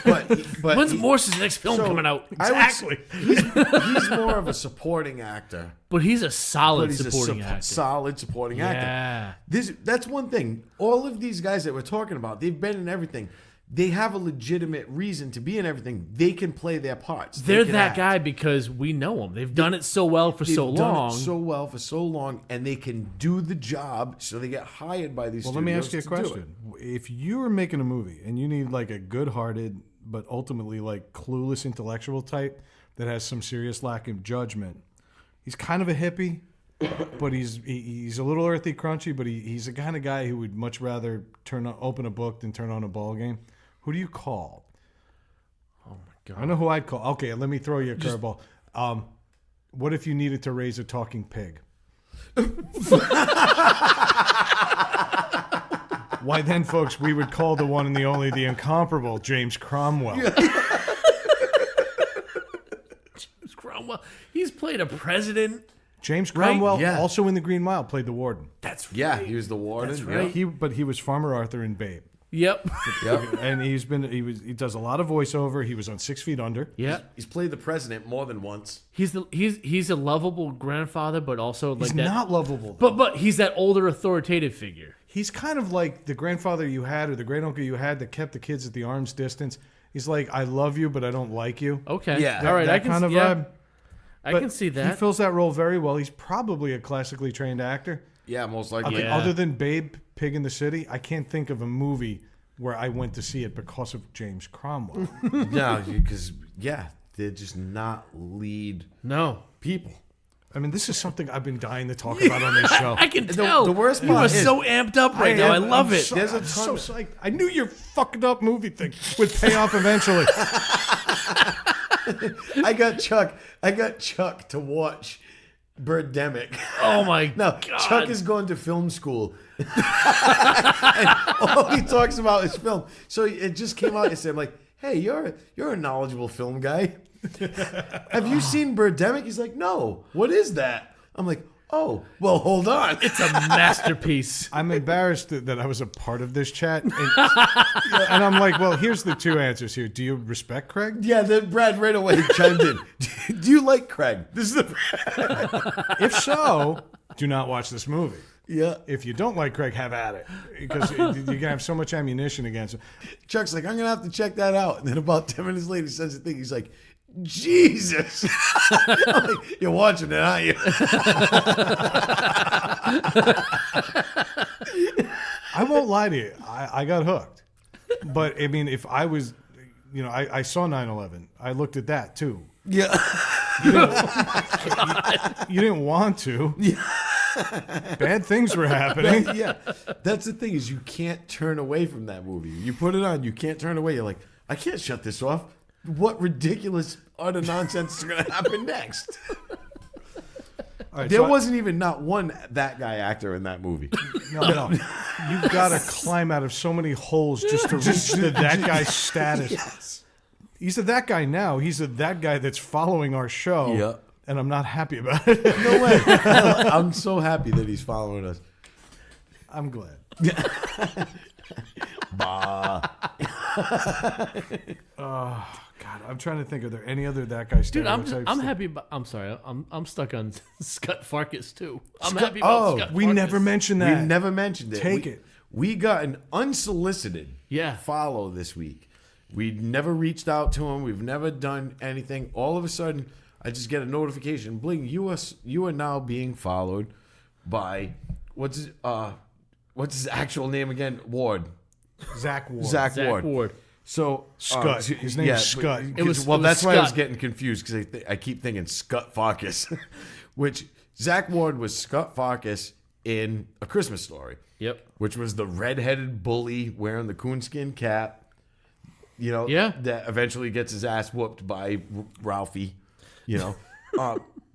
but When's Morse's next film coming out? Exactly. He's more of a supporting actor. But he's a solid But he's supporting a actor. solid supporting Yeah. actor. That's one thing. All of these guys that we're talking about, they've been in everything. They have a legitimate reason to be in everything. They can play their parts. They're can that act. guy because we know them. They've done it so well for They've so done long. it so well for so long, and they can do the job, so they get hired by these Well, studios. let me ask you a to do it. question. If you were making a movie and you need like a good-hearted but ultimately like clueless intellectual type that has some serious lack of judgment, he's kind of a hippie, but he's a little earthy, crunchy, but he's the kind of guy who would much rather open a book than turn on a ball game. Who do you call? Oh my God. I know who I'd call. Okay, let me throw you a curveball. What if you needed to raise a talking pig? Why then, folks, we would call the one and the only, the incomparable James Cromwell. James Cromwell. He's played a president. James Cromwell, Yeah. also in The Green Mile, played the warden. That's Yeah, he was the warden. That's right. He was Farmer Arthur in Babe. Yep. Yep. And he does a lot of voiceover. He was on 6 Feet Under. Yeah. He's played the president more than once. He's a lovable grandfather, but also like He's that. not lovable, though. But he's that older authoritative figure. He's kind of like the grandfather you had or the great uncle you had that kept the kids at the arm's distance. He's like, I love you, but I don't like you. Okay. Yeah. All right. That I can kind of yeah, vibe. I But can see He that. fills that role very well. He's probably a classically trained actor. Yeah, most likely. Okay, Yeah. other than Babe, Pig in the City, I can't think of a movie where I went to see it because of James Cromwell. No, because they're just not lead No. people. I mean, this is something I've been dying to talk about on this show. I can tell. the worst you are part is- so amped up right now. I love it. There's a I'm so ton of- psyched. I knew your fucked up movie thing would pay off eventually. I got Chuck to watch Birdemic. Oh my No, God. Chuck is going to film school. And all he talks about is film. So it just came out and said, like, hey, you're a knowledgeable film guy. Have you seen Birdemic? He's like, no. What is that? I'm like, oh, well, hold on. It's a masterpiece. I'm embarrassed that I was a part of this chat. And I'm like, well, here's the two answers here. Do you respect Craig? Yeah, then Brad right away chimed in. Do you like Craig? This is the If so, do not watch this movie. yeah. If you don't like Craig, have at it. Because you're going to have so much ammunition against him. Chuck's like, I'm gonna have to check that out. And then about 10 minutes later, he says the thing. He's like, Jesus. Like, you're watching it, aren't you? I won't lie to you. I got hooked. But, I mean, if I was, I saw 9/11. I looked at that, too. Yeah. You didn't want to. Bad things were happening. Yeah. That's the thing is you can't turn away from that movie. You put it on, you can't turn away. You're like, I can't shut this off. What ridiculous utter nonsense is going to happen next? All right, There so wasn't even not one that guy actor in that movie. No. You've got to climb out of so many holes just to reach that guy's status. Yes. He's a that guy now. He's a that guy that's following our show. Yeah. And I'm not happy about it. No way. I'm so happy that he's following us. I'm glad. Bah. God, I'm trying to think. Are there any other that guy Dude, stereotypes? I'm happy about. I'm sorry. I'm stuck on Scott Farkas too. I'm happy about Scott We Farkas. never mentioned that. We never mentioned it. Take it. We got an unsolicited Yeah. follow this week. We never reached out to him. We've never done anything. All of a sudden, I just get a notification. Bling, you are now being followed by what's his actual name again? Ward. Zach Ward. Zach Zach Ward. So Scott. His name's Scott. It was that's why I was Scott. getting confused because I keep thinking Scott Farkas, which Zach Ward was Scott Farkas in A Christmas Story. Yep. Which was the redheaded bully wearing the coonskin cap. Yeah. That eventually gets his ass whooped by Ralphie.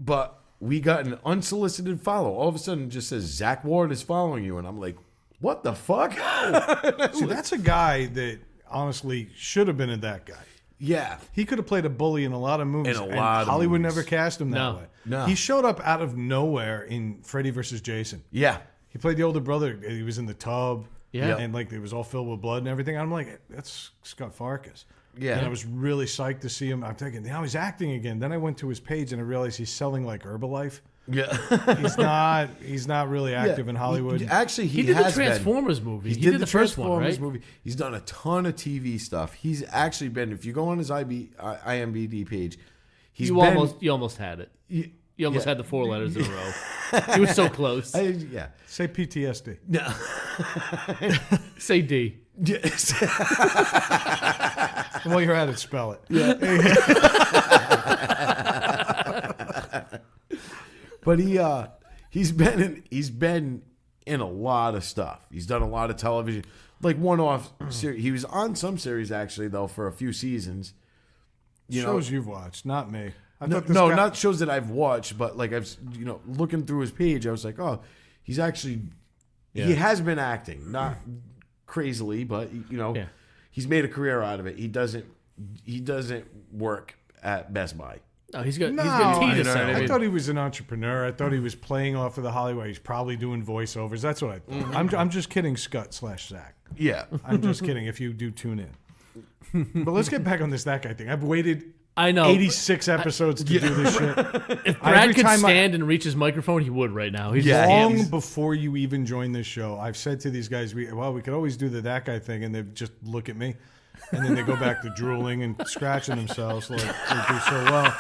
But we got an unsolicited follow. All of a sudden, it just says Zach Ward is following you, and I'm like, what the fuck? See, that's a guy that honestly should have been a that guy. Yeah. He could have played a bully in a lot of movies. In a and lot of Hollywood movies. never cast him that No. way. No. He showed up out of nowhere in Freddy vs. Jason. Yeah. He played the older brother. He was in the tub. Yeah. And like it was all filled with blood and everything. I'm like, that's Scott Farkas. Yeah. And I was really psyched to see him. I'm thinking, now he's acting again. Then I went to his page and I realized he's selling like Herbalife. Yeah. He's not really active in Hollywood. Actually, He did the has been. Transformers movie. He He did the the first one, Transformers right? movie. He's done a ton of TV stuff. He's actually been. If you go on his IMDb page, he's You been. almost had it. You almost yeah. had the 4 letters in a row. You were so close. Yeah. Say PTSD. No. Say D. Yes. While you're at it, spell it. But he's been in a lot of stuff. He's done a lot of television, like one-off series. He was on some series actually though for a few seasons. Shows you've watched, not me. I thought No, guy, not shows that I've watched, but like I've looking through his page, I was like, oh, he's actually he has been acting, not crazily, but Yeah. he's made a career out of it. He doesn't work at Best Buy. Oh, he's got No, teeth to know, say. I thought he was an entrepreneur. I thought he was playing off of the Hollywood. He's probably doing voiceovers. That's what I thought. I'm just kidding, Scott/Zach. Yeah. I'm just kidding if you do tune in. But let's get back on that guy thing. I've waited I know. 86 episodes to do this shit. If Every Brad could time stand and reach his microphone, he would right now. He's Yeah. just Long hands. before you even join this show, I've said to these guys, we could always do that guy thing, and they just look at me, and then they go back to drooling and scratching themselves like they do so well.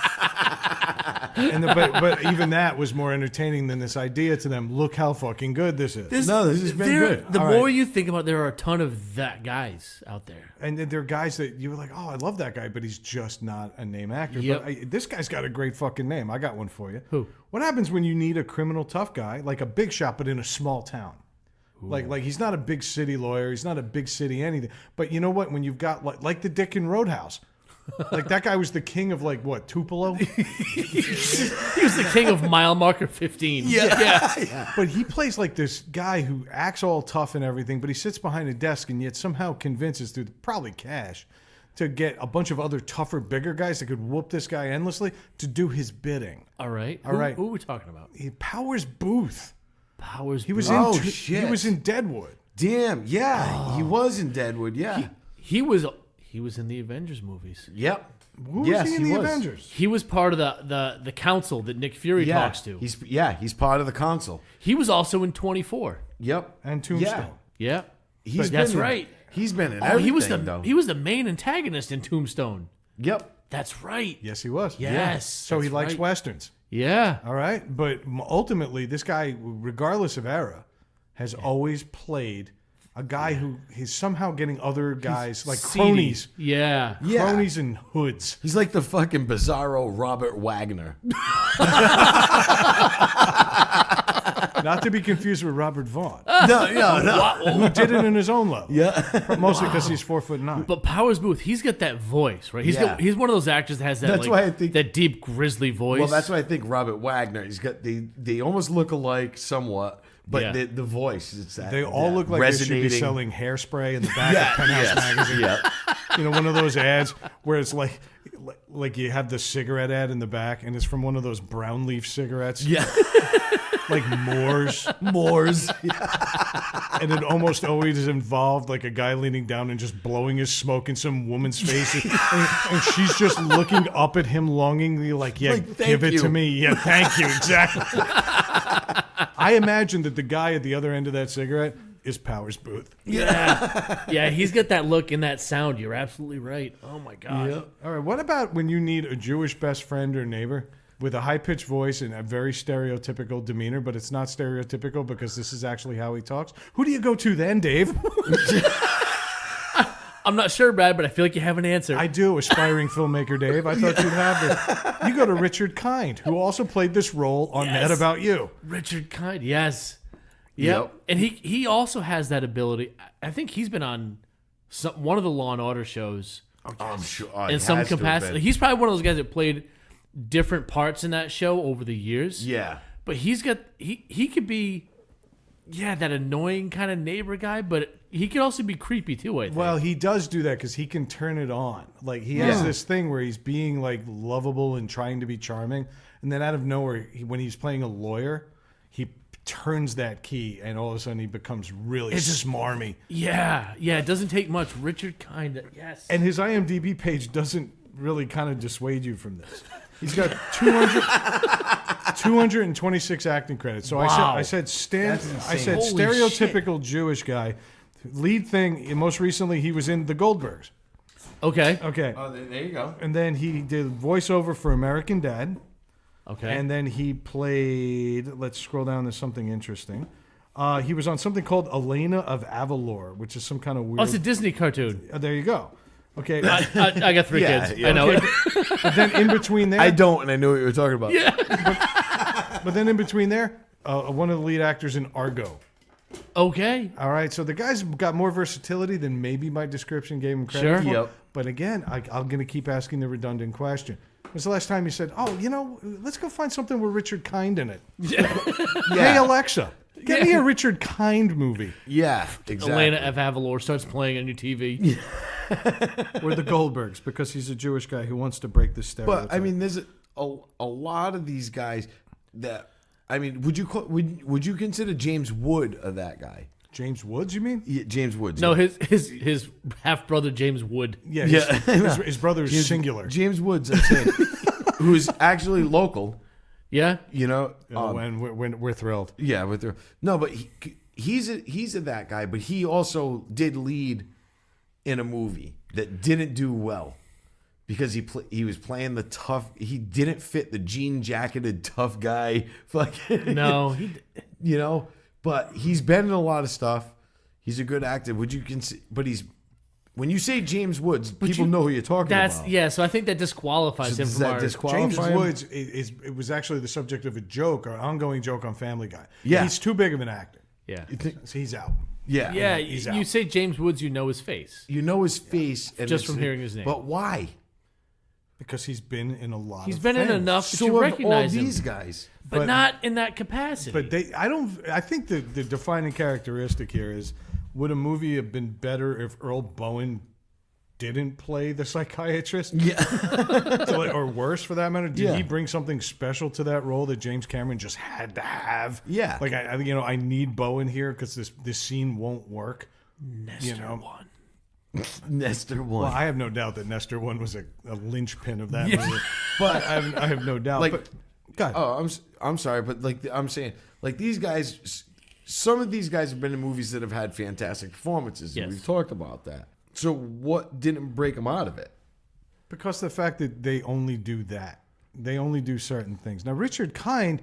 But even that was more entertaining than this idea to them. Look how fucking good this is. This has been good. The All more right. you think about it, there are a ton of that guys out there. And there are guys that you were like, oh, I love that guy, but he's just not a name actor. Yep. But this guy's got a great fucking name. I got one for you. Who? What happens when you need a criminal tough guy, like a big shot, but in a small town? Like he's not a big city lawyer. He's not a big city anything. But you know what? When you've got like the Dick in Roadhouse, like that guy was the king of like what, Tupelo? He was the king of mile marker 15. Yeah. But he plays like this guy who acts all tough and everything, but he sits behind a desk and yet somehow convinces through probably cash to get a bunch of other tougher, bigger guys that could whoop this guy endlessly to do his bidding. All right. All right. Who are we talking about? Powers Booth. Powers. He was Oh, in shit. He was in Deadwood. Damn. Yeah. He was in Deadwood. Yeah. He was in the Avengers movies. Yep. Who was Yes, he in he the was. Avengers? He was part of the council that Nick Fury Yeah. talks to. He's part of the council. He was also in 24. Yep. And Tombstone. Yeah. He's That's been right. He's been in Oh, everything, he was though. the main antagonist in Tombstone. Yep. That's right. Yes, he was. Yes. So he that's likes right. Westerns. Yeah. All right. But ultimately, this guy, regardless of era, has always played a guy who is somehow getting other guys like Seedy. cronies. Yeah. Yeah. Cronies and hoods. He's like the fucking bizarro Robert Wagner. Not to be confused with Robert Vaughn, no. who did it in his own level. Yeah. Mostly because he's 4'9". But Powers Booth, he's got that voice, right? He's one of those actors that has that, That's why I think- that deep grizzly voice. Well, that's why I think Robert Wagner. He's got they almost look alike somewhat, but Yeah. the voice. It's that They all that look like they should be resonating. selling hairspray in the back of Penthouse magazine. Yeah. You know, one of those ads where it's like you have the cigarette ad in the back, and it's from one of those brown leaf cigarettes. Yeah. Like Moors. And it almost always involved like a guy leaning down and just blowing his smoke in some woman's face. And she's just looking up at him longingly like, yeah, Like, thank give it you. to me. Yeah, thank you. Exactly. I imagine that the guy at the other end of that cigarette is Powers Booth. yeah, he's got that look and that sound. You're absolutely right. Oh my god. All right. What about when you need a Jewish best friend or neighbor with a high-pitched voice and a very stereotypical demeanor, but it's not stereotypical because this is actually how he talks? Who do you go to then, Dave? I'm not sure, Brad, but I feel like you have an answer. I do, aspiring filmmaker Dave. I thought you'd have this. You go to Richard Kind, who also played this role on Yes. Mad About You. Richard Kind, yes. Yep. And he also has that ability. I think he's been on one of the Law and Order shows I'm sure. in some capacity. He's probably one of those guys that played different parts in that show over the years. Yeah. But he could be that annoying kind of neighbor guy, but he could also be creepy too, I think. Well, he does do that because he can turn it on. Like, he has this thing where he's being, like, lovable and trying to be charming. And then out of nowhere, when he's playing a lawyer, he turns that key and all of a sudden he becomes really smarmy. Yeah, it doesn't take much. Richard Kind, yes. And his IMDb page doesn't really kind of dissuade you from this. He's got 226 acting credits. So Wow. I said Holy stereotypical Jewish guy. Lead thing, and most recently he was in The Goldbergs. Okay. Okay. Oh, there you go. And then he did voiceover for American Dad. Okay. And then he played, let's scroll down to something interesting. He was on something called Elena of Avalor, which is some kind of weird... Oh, it's a Disney cartoon. There you go. Okay. I got 3 Yeah, kids. yeah. I know it. But then in between there... I don't, and I knew what you were talking about. Yeah. But then in between there, one of the lead actors in Argo. Okay. All right, so the guy's got more versatility than maybe my description gave him credit Sure. for. Yep. But again, I'm going to keep asking the redundant question. When's the last time you said, oh, let's go find something with Richard Kind in it? Hey, Alexa, get me a Richard Kind movie. Yeah, exactly. Elena F. Avalor starts playing on your TV. Or the Goldbergs, because he's a Jewish guy who wants to break this stereotype. But I mean, there's a lot of these guys that would you consider James Wood that guy? James Woods, you mean? Yeah, James Woods. No, yeah. his half brother James Wood. Yeah, Yeah. his brother is singular. James Woods, I'm saying, who's actually local. Yeah. You know, And we're thrilled. yeah, with their no, but he's that guy, but he also did lead in a movie that didn't do well because he was playing the tough. He didn't fit the jean jacketed tough guy. Fucking No, you know. But he's been in a lot of stuff. He's a good actor. Would you consider? But when you say James Woods, people know who you're talking about. Yeah, so I think that disqualifies him Does from that our. disqualify James him? Woods it was actually the subject of a joke, or an ongoing joke on Family Guy. Yeah. He's too big of an actor. Yeah. So he's out. Yeah, Yeah, He's you out. say James Woods, you know his face. You know his face, and Just it's- from hearing his name. But why? Because he's been in a lot He's of been in things. enough that So you have all recognize him. these guys. But not in that capacity. But I think the defining characteristic here is, would a movie have been better if Earl Bowen didn't play the psychiatrist? Yeah, Or worse, for that matter? Did Yeah. he bring something special to that role that James Cameron just had to have? Yeah. Like, I need Bowen here because this scene won't work. Nestor won. Nestor won. Well, I have no doubt that Nestor One was a linchpin of that movie. But I have no doubt. Like- but, God, Oh, I'm sorry, but I'm saying, these guys, some of these guys have been in movies that have had fantastic performances. And Yes. we've talked about that. So what didn't break them out of it? Because the fact that they only do that. They only do certain things. Now, Richard Kind,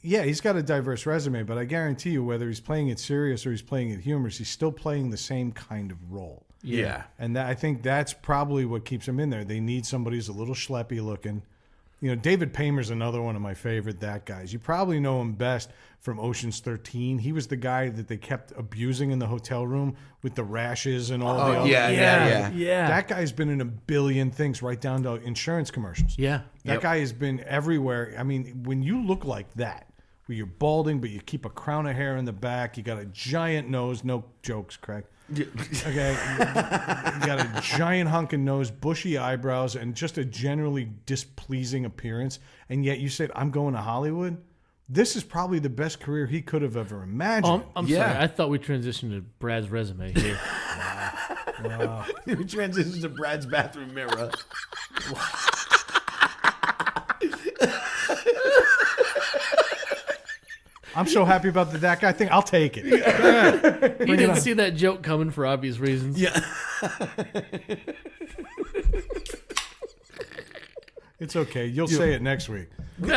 yeah, he's got a diverse resume, but I guarantee you whether he's playing it serious or he's playing it humorous, he's still playing the same kind of role. Yeah. And I think that's probably what keeps him in there. They need somebody who's a little schleppy looking. You know, David Paymer's another one of my favorite that guys. You probably know him best from Ocean's 13. He was the guy that they kept abusing in the hotel room with the rashes and all the Yeah. That guy's been in a billion things, right down to insurance commercials. Yeah. That guy has been everywhere. I mean, when you look like that, where you're balding, but you keep a crown of hair in the back, you got a giant nose, no jokes, Craig. Okay, you got a giant hunking nose, bushy eyebrows, and just a generally displeasing appearance. And yet you said, I'm going to Hollywood? This is probably the best career he could have ever imagined. I'm sorry. I thought we transitioned to Brad's resume here. Wow. We transitioned to Brad's bathroom mirror. I'm so happy about that guy thing. I'll take it. You didn't see that joke coming for obvious reasons. Yeah. It's okay. You'll say it next week. All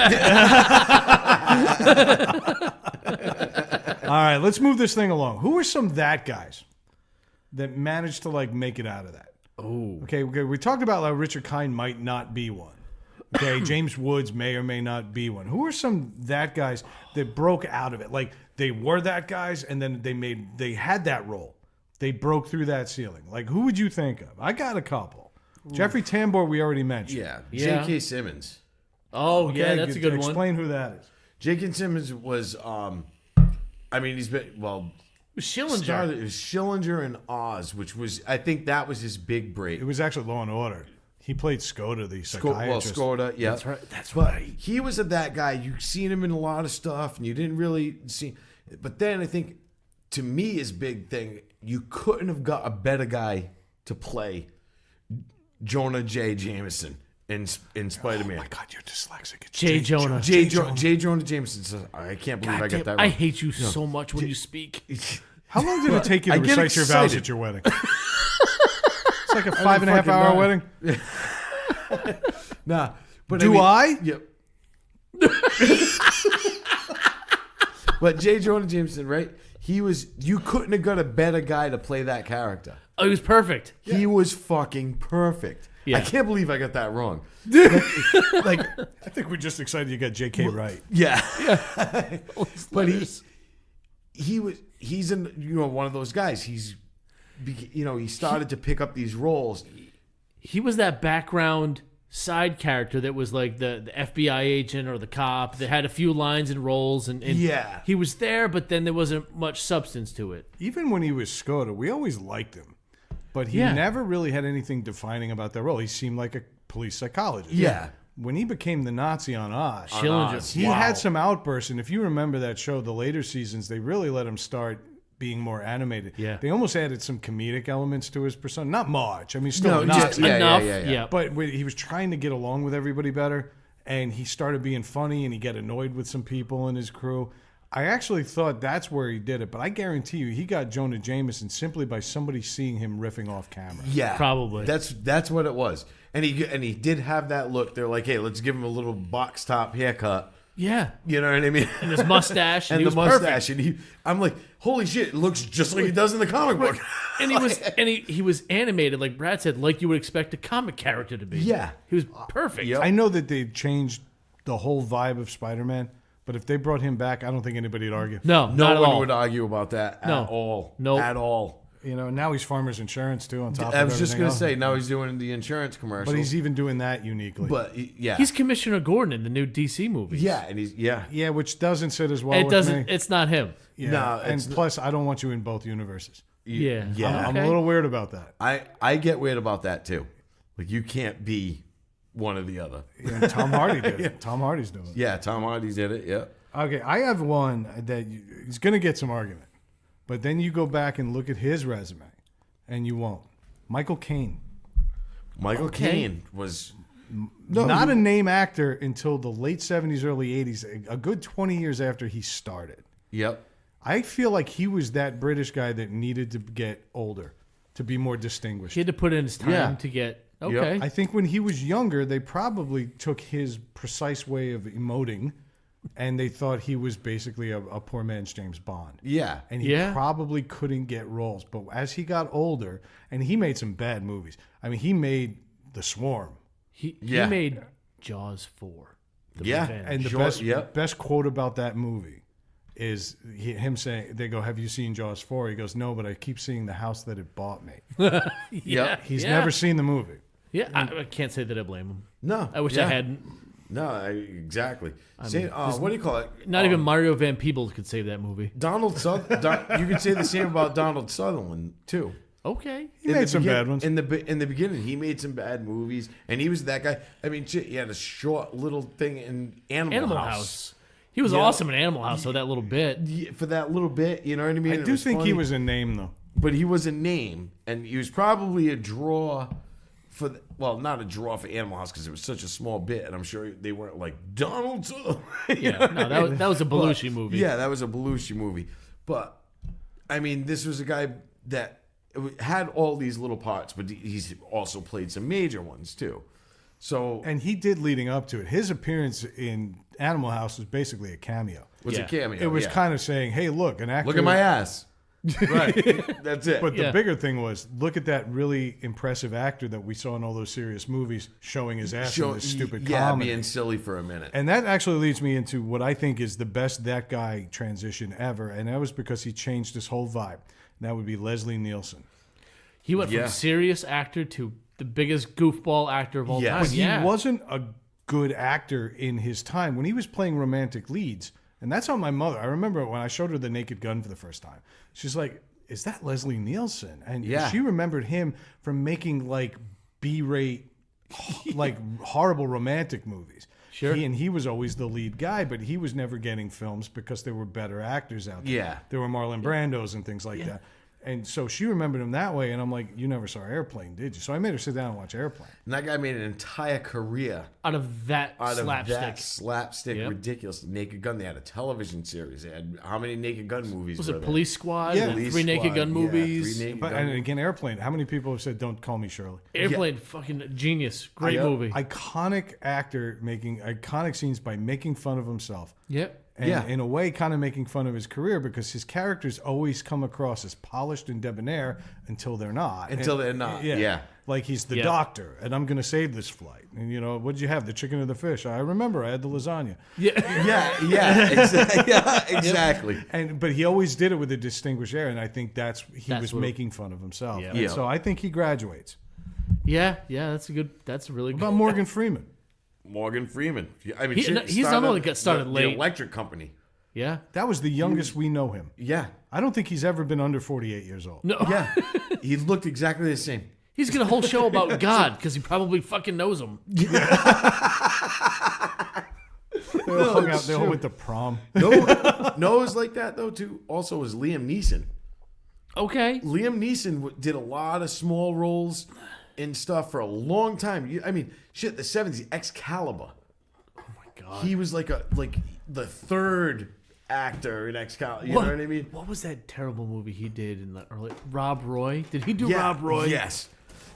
right, let's move this thing along. Who are some that guys that managed to like make it out of that? Oh. Okay, we talked about how Richard Kind might not be one. Okay, James Woods may or may not be one. Who are some that guys that broke out of it? Like they were that guys, and then they had that role. They broke through that ceiling. Like who would you think of? I got a couple. Ooh. Jeffrey Tambor, we already mentioned. Yeah. Yeah. J.K. Simmons. Oh, yeah, that's a good one. Explain who that is. J.K. Simmons was, he's been, Schillinger. It was Schillinger and Oz, which was, I think that was his big break. It was actually Law and Order. He played Skoda, the psychiatrist. Skoda, yeah. That's right. That's But right. he was that guy. You've seen him in a lot of stuff, and you didn't really see. But then I think, to me, his big thing, you couldn't have got a better guy to play Jonah J. Jameson in Spider-Man. Oh my God, you're dyslexic. It's J. Jonah. J. Jonah Jameson says, I can't believe I got that wrong. I hate you so much when you speak. How long did it take you to I get recite your vows excited. at your wedding? It's like a 5.5 hour wedding. Nah, but Do I? Yep. But J. Jonah Jameson, right? You couldn't have got a better guy to play that character. Oh, he was perfect. He was fucking perfect. Yeah. I can't believe I got that wrong. Like, I think we're just excited you got J.K. right. Yeah. But Letters. he's in one of those guys. He started to pick up these roles. He was that background side character that was like the FBI agent or the cop that had a few lines and roles, and Yeah. he was there, but then there wasn't much substance to it. Even when he was Skoda, we always liked him. But he Yeah. never really had anything defining about that role. He seemed like a police psychologist. Yeah. When he became the Nazi on Oz, Schillinger. he had some outbursts. And if you remember that show, the later seasons, they really let him start being more animated. Yeah. They almost added some comedic elements to his persona. Not much. I mean, still a just Nazi. Enough. yeah. But he was trying to get along with everybody better, and he started being funny, and he got annoyed with some people in his crew. I actually thought that's where he did it, but I guarantee you he got Jonah Jameson simply by somebody seeing him riffing off camera. Yeah. Probably. That's what it was. And he did have that look. They're like, hey, let's give him a little box top haircut. Yeah. You know what I mean? And his mustache. And he the was mustache. perfect. And I'm like, holy shit, it looks just like he does in the comic book. And he was animated, like Brad said, like you would expect a comic character to be. Yeah. He was perfect. Yep. I know that they changed the whole vibe of Spider-Man, but if they brought him back, I don't think anybody would argue. No, No not at one all. would argue about that No. at all. Nope. At all. You know, now he's Farmers Insurance too. On top, I of was just everything going to else. say, now he's doing the insurance commercials. But he's even doing that uniquely. yeah. He's Commissioner Gordon in the new DC movie. yeah, and he's, yeah. yeah, which doesn't sit as well It with doesn't. me. It's not him. Yeah. No, and it's plus, I don't want you in both universes. Yeah. Yeah. I'm Okay. a little weird about that. I get weird about that too. Like, you can't be one or the other. Yeah, Tom Hardy did it. Tom Hardy's doing it. Yeah, Tom Hardy did it, yeah. Okay, I have one that he's going to get some argument. But then you go back and look at his resume, and you won't. Michael Caine. Michael Okay. Caine was... Not a name actor until the late 70s, early 80s, a good 20 years after he started. Yep. I feel like he was that British guy that needed to get older, to be more distinguished. He had to put in his time Yeah. to get Okay. I think when he was younger, they probably took his precise way of emoting, and they thought he was basically a poor man's James Bond. Yeah. And he Yeah. probably couldn't get roles. But as he got older, and he made some bad movies. I mean, he made The Swarm. He Yeah. made Jaws 4. The Yeah. Revenge. And the Sure, best quote about that movie is him saying, they go, have you seen Jaws 4? He goes, no, but I keep seeing the house that it bought me. Yeah. He's yeah. never seen the movie. Yeah, I can't say that I blame him. No. I wish yeah. I hadn't. No, exactly. What do you call it? Not even Mario Van Peebles could save that movie. Donald Sutherland. You could say the same about Donald Sutherland too. Okay. He made some bad ones. In the beginning, he made some bad movies, and he was that guy. I mean, shit, he had a short little thing in Animal House. He was Yeah. awesome in Animal House, so that little bit. Yeah, for that little bit, you know what I mean? I It do think funny, he was a name, though. but he was a name, and he was probably a draw for. Not a draw for Animal House because it was such a small bit, and I'm sure they weren't like Donald Sutherland. Yeah, no, that was a Belushi movie. Yeah, that was a Belushi movie. But I mean, this was a guy that had all these little parts, but he's also played some major ones too. So And he did leading up to it. His appearance in Animal House was basically a cameo. was Yeah. a cameo. It was yeah. kind of saying, hey, look, an actor. Look at my ass. Right. That's it. But the Yeah. bigger thing was, look at that really impressive actor that we saw in all those serious movies showing his ass in this stupid comedy. being silly for a minute. And that actually leads me into what I think is the best that guy transition ever. And that was because he changed his whole vibe. And that would be Leslie Nielsen. He went Yeah. from serious actor to the biggest goofball actor of all Yes. time. But He Yeah. wasn't a good actor in his time. When he was playing romantic leads, and that's how my mother, I remember when I showed her The Naked Gun for the first time, she's like, is that Leslie Nielsen? And Yeah. she remembered him from making like B-rate, like horrible romantic movies. Sure. He was always the lead guy, but he was never getting films because there were better actors out there. Yeah. There were Marlon Brandos and things like that. And so she remembered him that way, and I'm like, you never saw Airplane, did you? So I made her sit down and watch Airplane. And that guy made an entire career out of that out slapstick. of that slapstick, Yep. ridiculous Naked Gun. They had a television series. They had how many Naked Gun movies? Was were it there? Police Squad? Yeah. The Police three Naked Squad, Gun yeah, movies. three Naked But, Gun. and again, Airplane. How many people have said, "Don't call me Shirley"? Airplane, fucking genius. Great Yep. movie. Iconic actor making iconic scenes by making fun of himself, Yep. and Yeah. in a way, kind of making fun of his career because his characters always come across as polished and debonair until they're not. Until they're not, yeah. Like he's the Yeah. doctor, and I'm going to save this flight. And what did you have? The chicken or the fish? I remember. I had the lasagna. Yeah. Exactly. But he always did it with a distinguished air, and I think he That's was what- making fun of himself. Yeah. And Yeah. so I think he graduates. Yeah. That's a really What good. about Morgan Freeman? Morgan Freeman. I mean, He- shit, he's not only got started the late. electric company. Yeah. That was the youngest we know him. Yeah. I don't think he's ever been under 48 years old. No. Yeah. He looked exactly the same. He's got a whole show about God because he probably fucking knows him. They all hung out. They all went to prom. No, it was like that though too. Also, was Liam Neeson. Okay. Liam Neeson did a lot of small roles and stuff for a long time. I mean, shit, the 70s, Excalibur. Oh my God. He was like the third actor in Excalibur. You know what I mean? What was that terrible movie he did in the early? Rob Roy? Did he do Yeah, Rob Roy? Yes.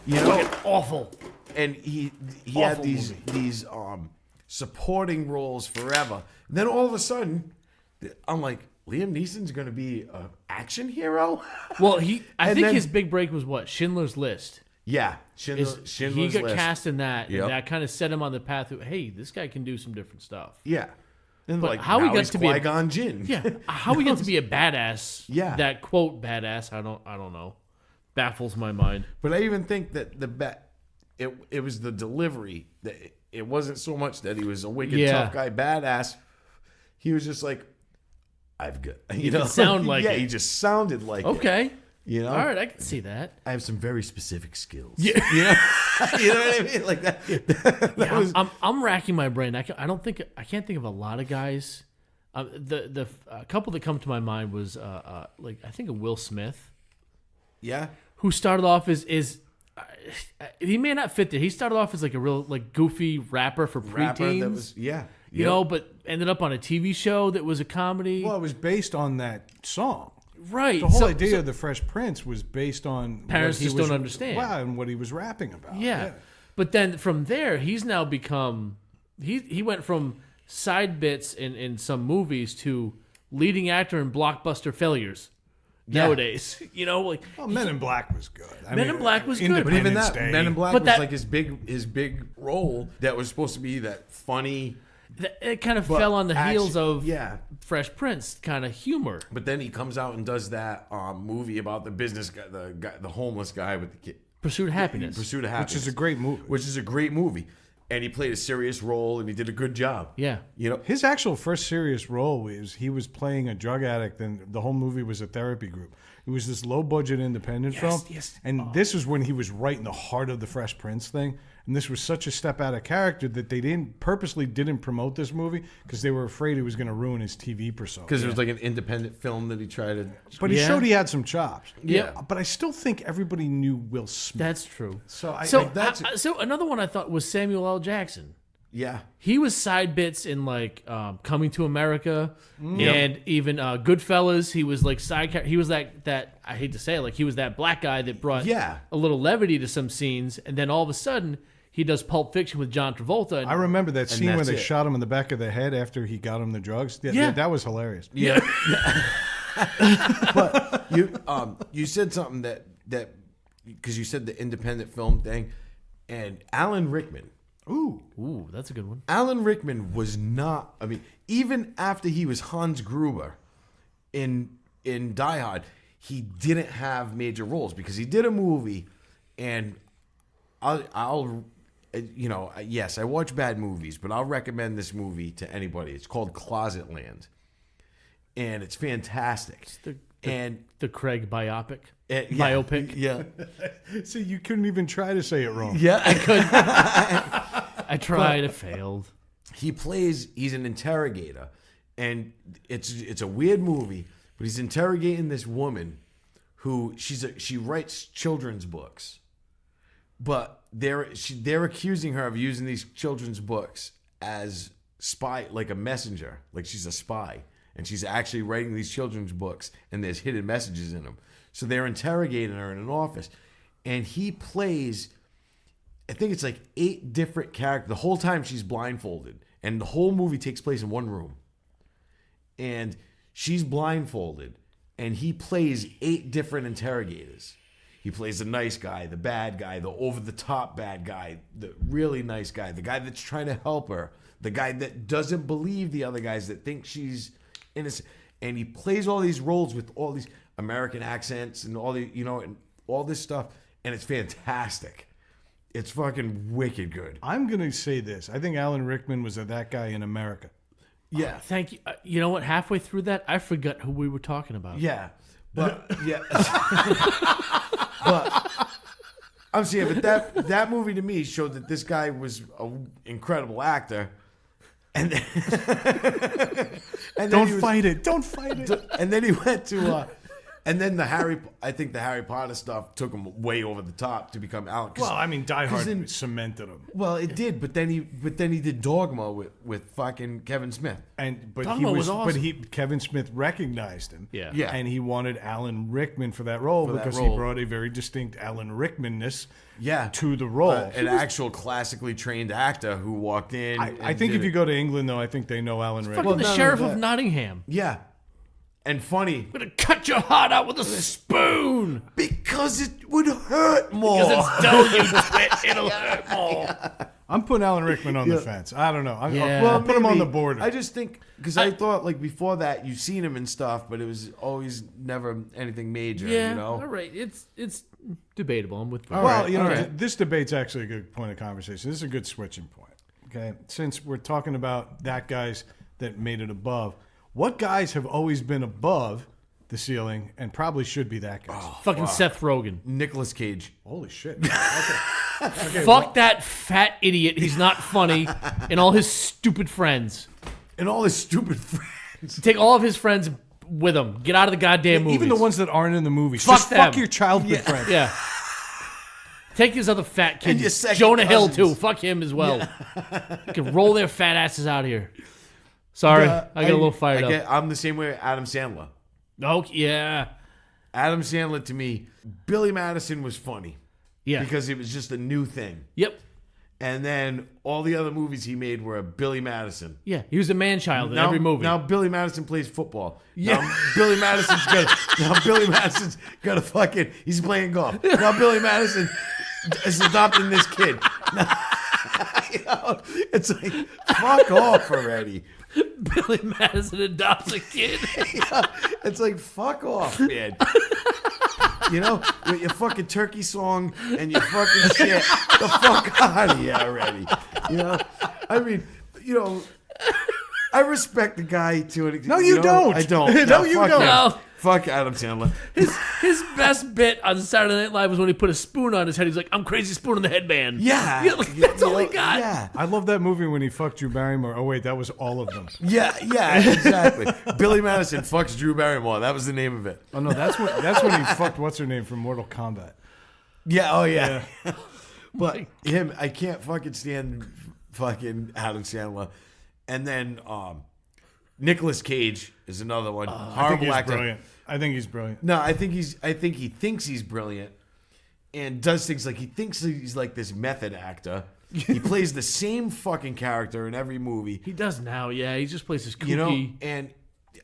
You know, Fucking awful. and he had Awful these supporting roles forever. And then all of a sudden, I'm like, Liam Neeson's going to be an action hero? Well, I And think then- his big break was what? Schindler's List. Yeah, He Schindler's got List. cast in that, Yep. and that kind of set him on the path of, hey, this guy can do some different stuff. Yeah. And But like, how he now got he's to be a- Qui-Gon Jinn. Yeah, how we get to be a badass? Yeah. that quote badass. I don't know. Baffles my mind. But I even think that it was the delivery. That it wasn't so much that he was a wicked Yeah. tough guy, badass. He was just like, I've got, you know, could sound like yeah, it. he just sounded like it, Okay, you know. all right, I can see that. I have some very specific skills. Yeah. You know, you know what I mean? Like that. that was, I'm racking my brain. I can't think of a lot of guys. The couple that come to my mind was like I think of Will Smith, yeah. who started off as he may not fit there. He started off as like a real like goofy rapper for preteens, Rapper that was you know, but ended up on a TV show that was a comedy. Well, it was based on that song. Right. The whole So- idea so- of the Fresh Prince was based on Parents what he just was, don't understand. Wow, and what he was rapping about. Yeah. But then from there, he's now become he went from side bits in some movies to leading actor in blockbuster failures. Nowadays, you know, like Men in Black was good. Men in Black was good. But even Independence that, Day. Men in Black But was that- like his big role that was supposed to be that funny. it kind of but fell on the heels of yeah. Fresh Prince kind of humor. But then he comes out and does that movie about the business guy, the homeless guy with the kid. Pursuit of Happiness. Pursuit of Happiness, Which is a great movie. Which is a great movie, and he played a serious role, and he did a good job. Yeah. You know, His actual first serious role was he was playing a drug addict, and the whole movie was a therapy group. It was this low budget independent film, yes. and this was when he was right in the heart of the Fresh Prince thing. And this was such a step out of character that they purposely didn't promote this movie because they were afraid it was going to ruin his TV persona. because it was like an independent film that he tried to. But he Yeah. showed he had some chops. Yeah. But I still think everybody knew Will Smith. That's true. So So another one I thought was Samuel L. Jackson. Yeah, He was side bits in like Coming to America and even Goodfellas. He was like he was that I hate to say it, like he was that black guy that brought Yeah. a little levity to some scenes, and then all of a sudden he does Pulp Fiction with John Travolta. And, I remember that scene where that's they it. shot him in the back of the head after he got him the drugs. Yeah. That was hilarious. yeah. But you said something that because you said the independent film thing, and Alan Rickman. ooh, that's a good one. Alan Rickman was not. I mean, even after he was Hans Gruber in Die Hard, he didn't have major roles because he did a movie, and I'll you know, yes, I watch bad movies, but I'll recommend this movie to anybody. It's called Closet Land, and it's fantastic. And The Craig biopic. yeah, Biopic. yeah, So you couldn't even try to say it wrong. yeah. I tried, it failed. He's an interrogator, and it's a weird movie, but he's interrogating this woman who she writes children's books, but they're accusing her of using these children's books as spy, like a messenger, like she's a spy, and she's actually writing these children's books, and there's hidden messages in them. So they're interrogating her in an office, and he plays, I think it's like 8 different characters. The whole time she's blindfolded, and the whole movie takes place in one room. And she's blindfolded, and he plays 8 different interrogators. He plays the nice guy, the bad guy, the over-the-top bad guy, the really nice guy, the guy that's trying to help her, the guy that doesn't believe the other guys, that think she's innocent. And he plays all these roles with all these American accents and all the, you know, and all this stuff, and it's fantastic. It's fucking wicked good. I'm going to say this. I think Alan Rickman was that guy in America. Yeah, Thank you. You know what? Halfway through that, I forgot who we were talking about. yeah, but yeah, but I'm saying, but that movie to me showed that this guy was an incredible actor, and then, and then Don't he was- fight it. Don't fight it. and then he went to, and then I think the Harry Potter stuff took him way over the top to become Alan. Well, I mean, Die Hard then- cemented him. Well, it did, but then he did Dogma with fucking Kevin Smith. But Dogma he was awesome. Kevin Smith recognized him. Yeah. Yeah. And he wanted Alan Rickman for that role For that because role. he brought a very distinct Alan Rickmanness Yeah, to the role. an actual classically trained actor who walked in. I and think did if you it. go to England, though, I think they know Alan Rickman. Fucking the none of sheriff that. of Nottingham. Yeah, and funny I'm gonna cut your heart out with a spoon. because it would hurt more. Because it's dull, you twit. It'll hurt more. I'm putting Alan Rickman on the fence. I don't know. Yeah. I'll put him on maybe. the border. I just think because I thought like before that you've seen him and stuff, but it was always never anything major. Yeah. You know. All right. It's debatable. I'm with you. Well, right, you know, okay. this debate's actually a good point of conversation. This is a good switching point. Okay, since we're talking about that guys that made it above, what guys have always been above the ceiling and probably should be that guy? Fucking Seth Rogen. Nicolas Cage. Holy shit! Okay. Fuck that fat idiot. He's not funny. And all his stupid friends. And all his stupid friends. Take all of his friends with him. Get out of the goddamn movies. Even the ones that aren't in the movies. Fuck Just fuck them. your childhood friends. Yeah. Take his other fat And your kids. second Jonah Hill, cousins. too. Fuck him as well. You can roll their fat asses out of here. Sorry. I got a little fired up. I'm the same way with Adam Sandler. Oh, yeah. Adam Sandler to me, Billy Madison was funny Yeah. because it was just a new thing. Yep. And then all the other movies he made were Billy Madison. Yeah, he was a man-child in every movie. Now Billy Madison plays football. Yeah. Now Billy Madison's got a fucking, he's playing golf. Now Billy Madison is adopting this kid. Now, it's like, fuck off already. Billy Madison adopts a kid. It's like, fuck off, man. With your fucking turkey song and your fucking shit. The fuck out of here already. I mean, I respect the guy to an extent. No, you don't. I don't. No, you fuck don't. him. No. Fuck Adam Sandler. His best bit on Saturday Night Live was when he put a spoon on his head. He's like, "I'm crazy spoon in the headband." Yeah. That's all he got. Yeah. I love that movie when he fucked Drew Barrymore. Oh wait, that was all of them. Yeah, exactly. Billy Madison fucks Drew Barrymore. That was the name of it. Oh no, that's when he fucked what's her name from Mortal Kombat. Yeah, oh yeah. But him, I can't fucking stand fucking Adam Sandler. And then Nicolas Cage is another one. Horrible actor. Brilliant. I think he's brilliant. No, I think he thinks he's brilliant and does things like he thinks he's like this method actor. He plays the same fucking character in every movie. He does now, yeah. He just plays his kooky. And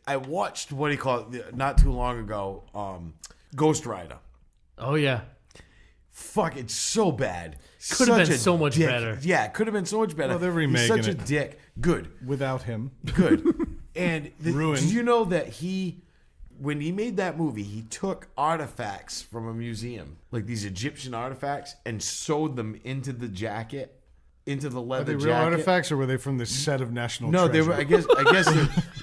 I watched what he called not too long ago, Ghost Rider. Oh yeah. Fuck, it's so bad. Could have been Such a so much dick. better. Yeah, it could have been so much better. Well, they're He's remaking such a it. dick. Good. Without him. Good. And Ruined. did you know that when he made that movie, he took artifacts from a museum, like these Egyptian artifacts, and sewed them into the jacket, into the Are leather they real jacket. artifacts or were they from the set of National No, Treasure? they were. I guess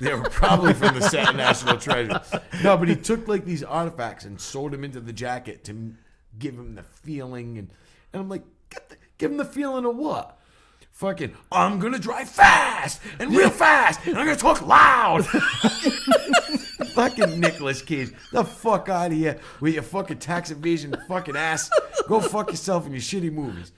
they were probably from the set of National Treasure. No, but he took like these artifacts and sewed them into the jacket to give him the feeling, and I'm like, give him the feeling of what? Fucking, I'm gonna drive fast and real fast, and I'm gonna talk loud. Fucking Nicolas Cage, the fuck out of here with your fucking tax evasion fucking ass. Go fuck yourself in your shitty movies.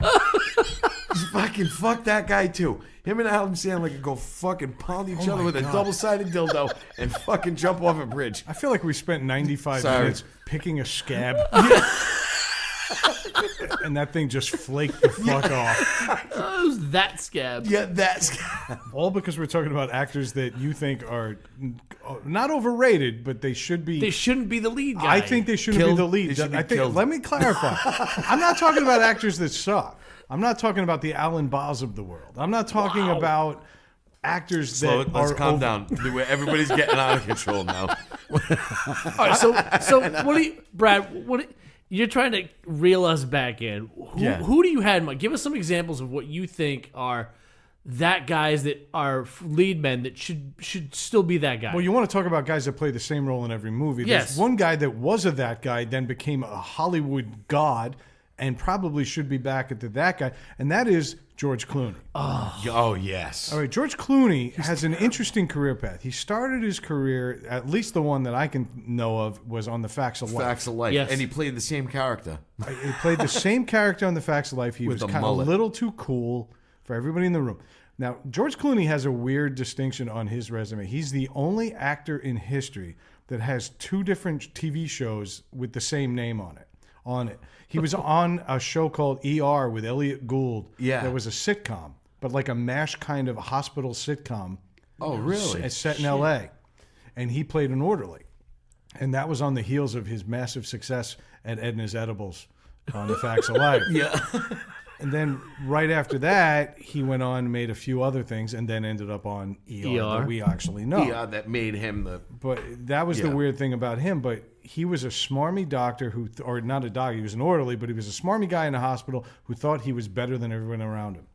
Fucking fuck that guy too. Him and Adam Sandler can go fucking pound each other with a double-sided dildo and fucking jump off a bridge. I feel like we spent 95 minutes picking a scab. And that thing just flaked the fuck off. Oh, it was that scab. Yeah, that's All because we're talking about actors that you think are not overrated, but they should be. They shouldn't be the lead guy. I think they shouldn't Killed. be the lead. They should be I think. killed. Let me clarify. I'm not talking about actors that suck. I'm not talking about the Alan Baas of the world. I'm not talking about actors that let's are calm down. Everybody's getting out of control now. All right, so what do you, Brad? You're trying to reel us back in. Who do you have in mind? Give us some examples of what you think are that guys that are lead men that should still be that guy. Well, you want to talk about guys that play the same role in every movie. Yes. There's one guy that was a that guy, then became a Hollywood god, and probably should be back at that guy, and that is George Clooney. Oh yes. All right, George Clooney has an interesting career path. He started his career, at least the one that I can know of, was on The Facts of Life. Facts of Life. Yes. And he played the same character. He played the same character on The Facts of Life. He With was a kind of a mullet. little too cool for everybody in the room. Now, George Clooney has a weird distinction on his resume. He's the only actor in history that has two different TV shows with the same name on it. He was on a show called ER with Elliot Gould. Yeah. That was a sitcom, but like a MASH kind of hospital sitcom. Oh, really? It's set in L.A. And he played an orderly. And that was on the heels of his massive success at Edna's Edibles on The Facts of Life. Yeah. And then right after that, he went on and made a few other things and then ended up on ER. That we actually know. Yeah, that made him the... But that was the Yeah. weird thing about him. But he was a smarmy doctor or not a doctor, he was an orderly, but he was a smarmy guy in a hospital who thought he was better than everyone around him.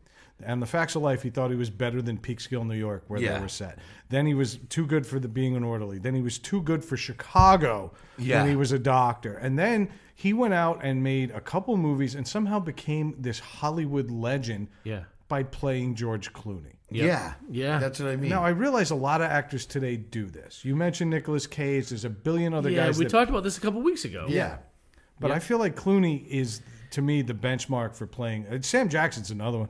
And The Facts of Life, he thought he was better than Peekskill, New York, where Yeah. they were set. Then he was too good for being an orderly. Then he was too good for Chicago Yeah. when he was a doctor. And then he went out and made a couple movies and somehow became this Hollywood legend Yeah. by playing George Clooney. Yeah. Yeah. That's what I mean. Now, I realize a lot of actors today do this. You mentioned Nicolas Cage. There's a billion other Yeah, guys we that talked about this a couple weeks ago. Yeah. But I feel like Clooney is, to me, the benchmark for playing. Sam Jackson's another one.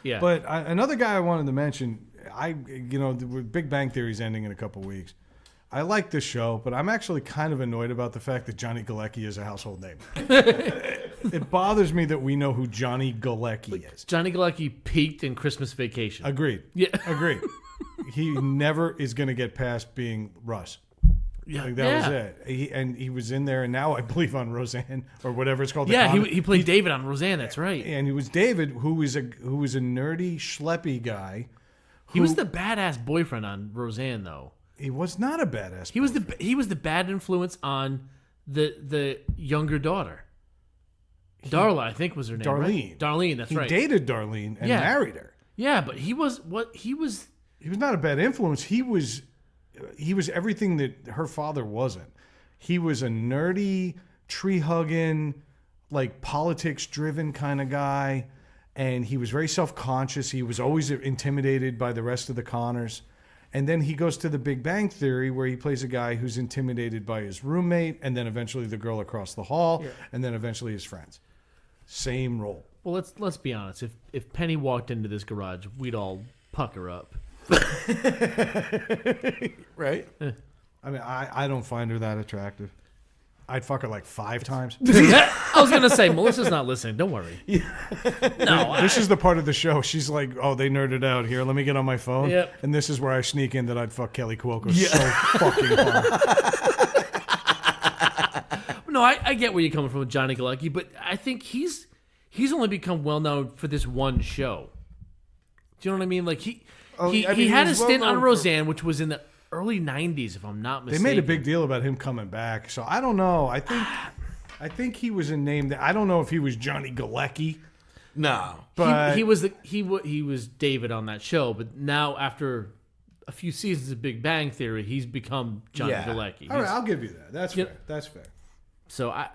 Yeah. But another guy I wanted to mention, the Big Bang Theory's ending in a couple weeks. I like this show, but I'm actually kind of annoyed about the fact that Johnny Galecki is a household name. It bothers me that we know who Johnny Galecki is. Johnny Galecki peaked in Christmas Vacation. Agreed. Yeah. Agreed. He never is going to get past being Russ. Yeah. Like that was it. He was in there, and now I believe on Roseanne or whatever it's called. Yeah, he played David on Roseanne. That's right. And he was David, who was a nerdy, schleppy guy. He was the badass boyfriend on Roseanne, though. He was not a badass. He was the bad influence on the younger daughter. Darla, I think was her name. Darlene. Right? Darlene, that's right. He dated Darlene and married her. Yeah, but he was. He was not a bad influence. He was everything that her father wasn't. He was a nerdy, tree hugging, like politics driven kind of guy, and he was very self conscious. He was always intimidated by the rest of the Connors. And then he goes to the Big Bang Theory, where he plays a guy who's intimidated by his roommate, and then eventually the girl across the hall, and then eventually his friends. Same role. Well, let's be honest. If Penny walked into this garage, we'd all pucker up. Right? I mean, I don't find her that attractive. I'd fuck her like 5 times. I was gonna say Melissa's not listening. Don't worry. No, This is the part of the show. She's like, "Oh, they nerded out here. Let me get on my phone." Yep. And this is where I sneak in that I'd fuck Kelly Cuoco so fucking hard. No, I get where you're coming from with Johnny Galecki, but I think he's only become well known for this one show. Do you know what I mean? Like he had a stint on Roseanne, which was in the early '90s, if I'm not mistaken. They made a big deal about him coming back, so I don't know. I think he was a name that I don't know if he was Johnny Galecki. No. But he was David on that show, but now after a few seasons of Big Bang Theory, he's become Johnny Galecki. All right, I'll give you that. That's fair. That's fair. So I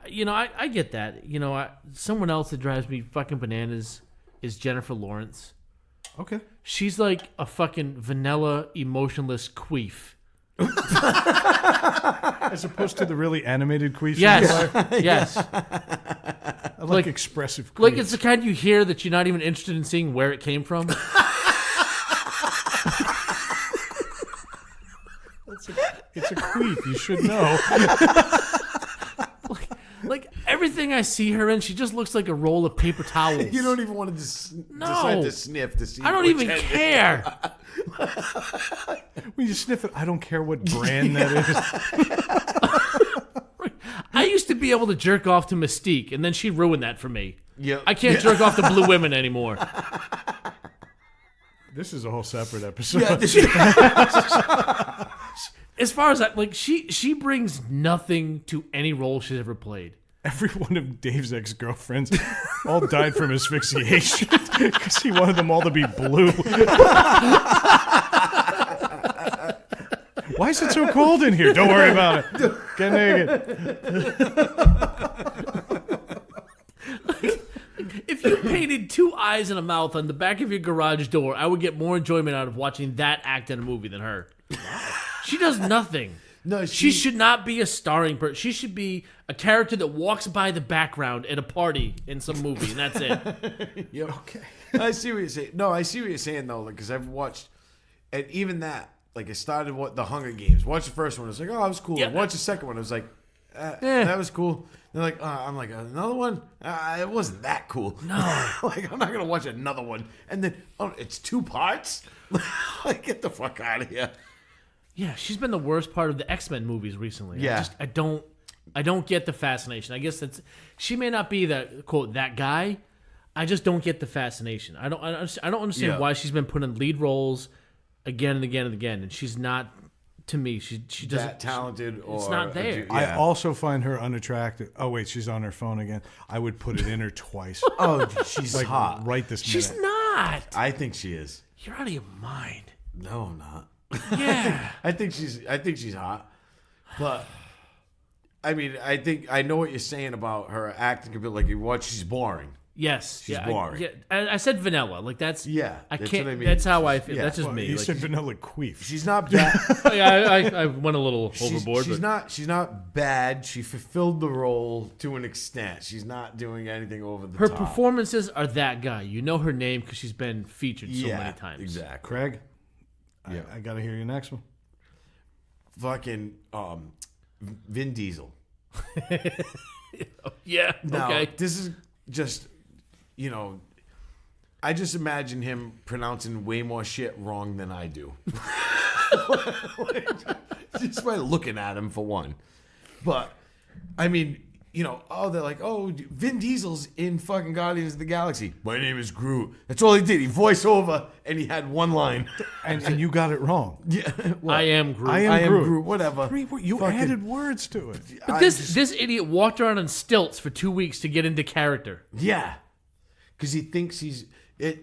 get that. Someone else that drives me fucking bananas is Jennifer Lawrence. Okay. She's like a fucking vanilla, emotionless queef. As opposed to the really animated queefs. Yes, yes. I like expressive queefs. Like it's the kind you hear that you're not even interested in seeing where it came from. It's a queef. You should know. Like everything I see her in, she just looks like a roll of paper towels. You don't even want to decide to sniff to see. I don't even care. When you sniff it, I don't care what brand that is. I used to be able to jerk off to Mystique, and then she ruined that for me. Yep. I can't jerk off to Blue Women anymore. This is a whole separate episode. As far as she brings nothing to any role she's ever played. Every one of Dave's ex-girlfriends all died from asphyxiation because he wanted them all to be blue. Why is it so cold in here? Don't worry about it. Get naked. If you painted 2 eyes and a mouth on the back of your garage door, I would get more enjoyment out of watching that act in a movie than her. She does nothing. No, she should not be a starring person. She should be a character that walks by the background at a party in some movie, and that's it. Yep. Okay. I see what you're saying. No, I see what you're saying though, because I've watched, and even that, like I started the Hunger Games. Watched the first one, I was like, oh, that was cool. Yeah. Watched the second one, I was like, that was cool. They're like, I'm like, another one? It wasn't that cool. No. Like, I'm not gonna watch another one. And then, it's 2 parts. Like, get the fuck out of here. Yeah, she's been the worst part of the X-Men movies recently. Yeah. I don't get the fascination. I guess she may not be the quote that guy. I just don't get the fascination. I don't understand why she's been put in lead roles again and again and again, and she's not. To me, she doesn't that talented. Or it's not there. I also find her unattractive. Oh wait, she's on her phone again. I would put it in her twice. Oh, she's like hot. right this minute. She's not. I think she is. You're out of your mind. No, I'm not. Yeah. I think she's hot, but I mean, I know what you're saying about her acting. Like you watch, she's boring. Yes. She's boring. I said vanilla. Like that's. Yeah, I that's can't. what I mean. That's how I feel. Yeah. That's just Well, me. you Like, said vanilla queef. She's not bad. I went a little overboard. She's but She's not bad. She fulfilled the role to an extent. She's not doing anything over the her top. performances are that guy. You know her name because she's been featured so many times. Exactly. Craig, Yeah. I got to hear your next one. Fucking Vin Diesel. Yeah. Now, Okay. this is just, I just imagine him pronouncing way more shit wrong than I do. Just by looking at him, for one. But, I mean, they're like, Vin Diesel's in fucking Guardians of the Galaxy. My name is Groot. That's all he did. He voiced over, and he had one line. And you got it wrong. Yeah, what? I am Groot. I am I am Groot. Groot. Whatever. You added words to it. But this idiot walked around on stilts for 2 weeks to get into character. Yeah. Because he thinks he's...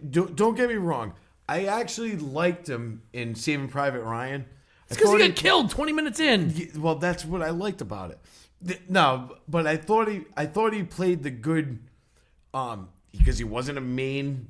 Don't get me wrong. I actually liked him in Saving Private Ryan. It's because he got killed 20 minutes in. Well, that's what I liked about it. No, but I thought he played the good, because he wasn't a main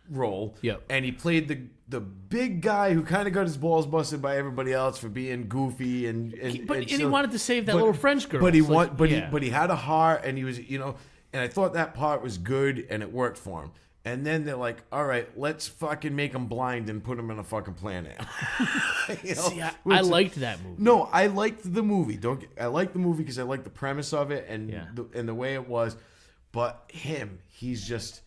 role. Yep. And he played the big guy who kind of got his balls busted by everybody else for being goofy and He wanted to save that little French girl. But It's he had a heart, and he was and I thought that part was good, and it worked for him. And then they're like, all right, let's fucking make him blind and put him in a fucking planet. See, I liked that movie. No, I liked the movie. I liked the movie because I liked the premise of it and Yeah. the way it was. But he's just,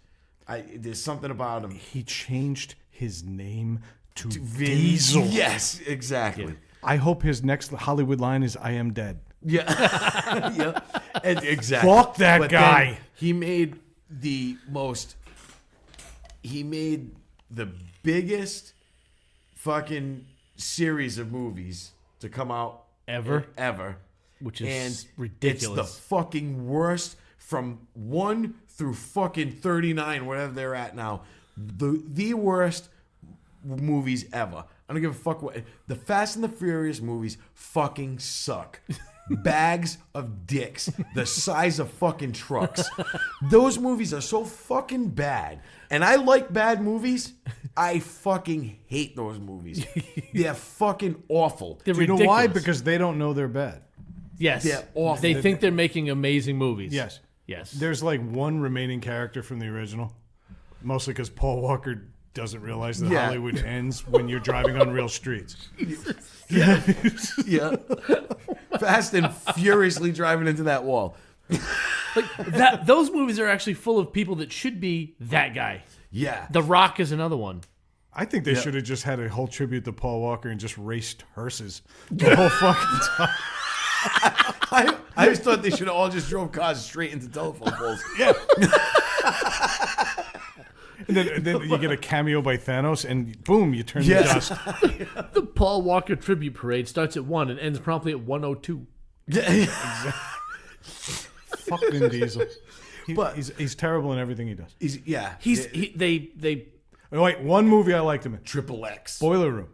there's something about him. He changed his name to Vin Diesel. Yes, exactly. I hope his next Hollywood line is "I am dead." Yeah, yeah, and exactly. Fuck that But guy. then he made the biggest fucking series of movies to come out ever, Which is and ridiculous. It's the fucking worst from 1 through fucking 39, whatever they're at now. The worst movies ever. I don't give a fuck what. The Fast and the Furious movies fucking suck. Bags of dicks the size of fucking trucks. Those movies are so fucking bad. And I like bad movies. I fucking hate those movies. They're fucking awful. They're Do you know why? ridiculous. Because they don't know they're bad. Yes. They're awful. They think they're making amazing movies. Yes. Yes. There's like one remaining character from the original, mostly because Paul Walker doesn't realize that Yeah. Hollywood ends when you're driving on real streets. Yeah. Fast and furiously driving into that wall. Those movies are actually full of people that should be that guy. Yeah. The Rock is another one. I think they should have just had a whole tribute to Paul Walker and just raced hearses the whole fucking time. I always thought they should have all just drove cars straight into telephone poles. Yeah. And then you get a cameo by Thanos, and boom, you turn to dust. The Paul Walker tribute parade starts at 1 and ends promptly at 1:02. Fuck Vin Diesel. He's terrible in everything he does. They Oh, wait, one movie I liked him in. Triple X. Boiler Room.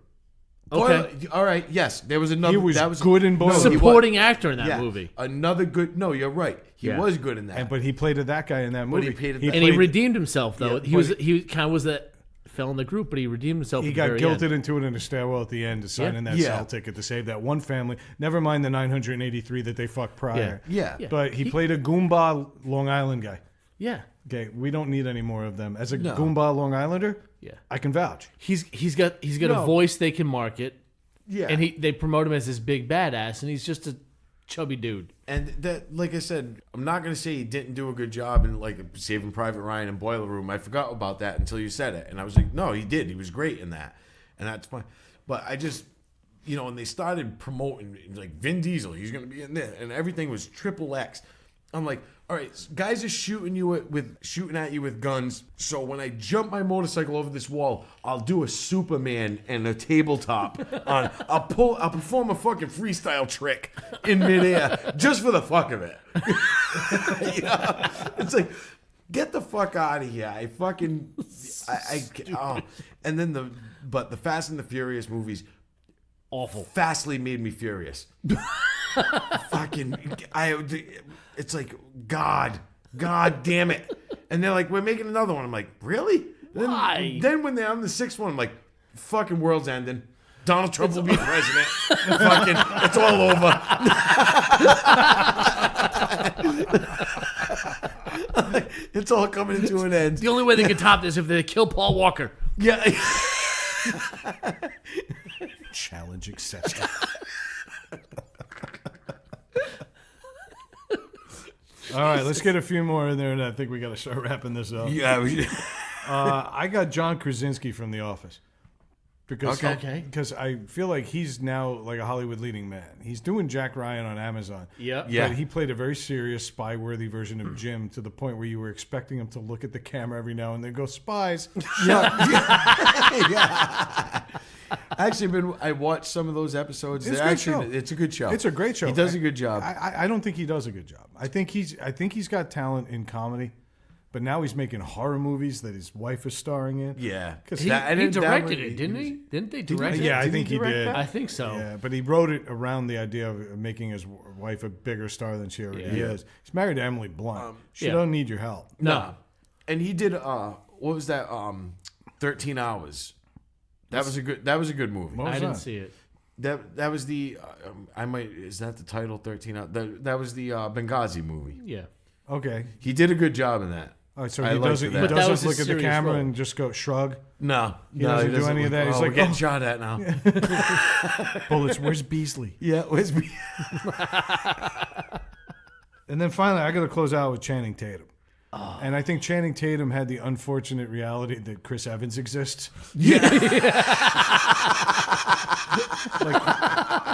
okay. All right. Yes, there was another. He was that was good in Boiler Room. Supporting actor in that movie. Another good. No, you're right. He Yeah. was good in that. But he played that guy in that movie. he played And he redeemed himself though. Yeah, he kind of was that fell in the group, but he redeemed himself. He at the got very guilted end. into it in a stairwell at the end to sign in that Yeah. cell ticket to save that one family. Never mind the 983 that they fucked prior. Yeah. But he played a Goomba Long Island guy. Yeah. Okay, we don't need any more of them. As a Goomba Long Islander, Yeah. I can vouch. He's got a voice they can market. Yeah. And they promote him as this big badass, and he's just a chubby dude. And that, like I said, I'm not gonna say he didn't do a good job in like Saving Private Ryan and Boiler Room. I forgot about that until you said it, and I was like, no, he did. He was great in that, and that's fine. But I just, when they started promoting like Vin Diesel, he's gonna be in there, and everything was triple X. I'm like, all right, guys are shooting at you with guns. So when I jump my motorcycle over this wall, I'll do a Superman and a tabletop. I'll perform a fucking freestyle trick in midair just for the fuck of it. It's like, get the fuck out of here! And then the Fast and the Furious movies, Awful. Fastly made me furious. It's like, God damn it. And they're like, we're making another one. I'm like, really? Why? Then when they're on the sixth one, I'm like, fucking world's ending. Donald Trump will be president. Fucking, it's all over. It's all coming to an end. The only way they could top this is if they kill Paul Walker. Yeah. Challenge accepted. All right, let's get a few more in there, and I think we got to start wrapping this up. Yeah. I got John Krasinski from The Office. Because Okay. because I feel like he's now like a Hollywood leading man. He's doing Jack Ryan on Amazon. Yep. Yeah. But he played a very serious, spy-worthy version of Jim to the point where you were expecting him to look at the camera every now and then, go spies. Yeah. Actually, I watched some of those episodes. It's a good show. It's a good show. It's a great show. He does a good job. I don't think he does a good job. I think he's got talent in comedy, but now he's making horror movies that his wife is starring in. Yeah. He directed it, didn't he? Didn't they direct it? Yeah, I Did he think he direct did. that? I think so. Yeah, but he wrote it around the idea of making his wife a bigger star than she already is. He's married to Emily Blunt. She yeah. don't need your help. No. And he did what was that? 13 Hours. That was a good movie. What was I didn't that? see it. That was the is that the title 13 Hours? That was the Benghazi movie. Yeah. Okay. He did a good job in that. All right, so I he liked doesn't, that. he But that doesn't was his look at the serious camera role. and just go shrug. No, He doesn't do any of that. He's He's like, we're getting oh. shot at now. Bullets, where's Beasley? Yeah, where's me? And then finally, I got to close out with Channing Tatum. And I think Channing Tatum had the unfortunate reality that Chris Evans exists.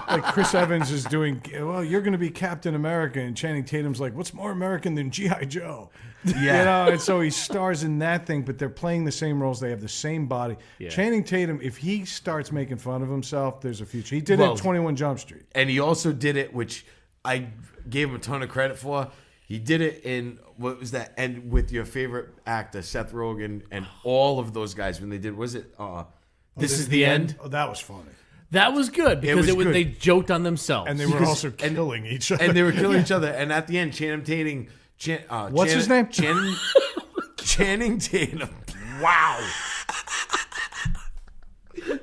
like Chris Evans is doing, well, you're going to be Captain America. And Channing Tatum's like, what's more American than G.I. Joe? Yeah. You know, and so he stars in that thing, but they're playing the same roles. They have the same body. Yeah. Channing Tatum, if he starts making fun of himself, there's a future. He did it Well, at 21 Jump Street. And he also did it, which I gave him a ton of credit for. He did it in, what was that? And with your favorite actor, Seth Rogen, and all of those guys when they did, was it This Is the End? Oh, that was funny. That was good because was good. they joked on themselves. And they were also killing each other. And they were killing each other. And at the end, Channing Tatum. What's his name? Channing Tatum. Wow.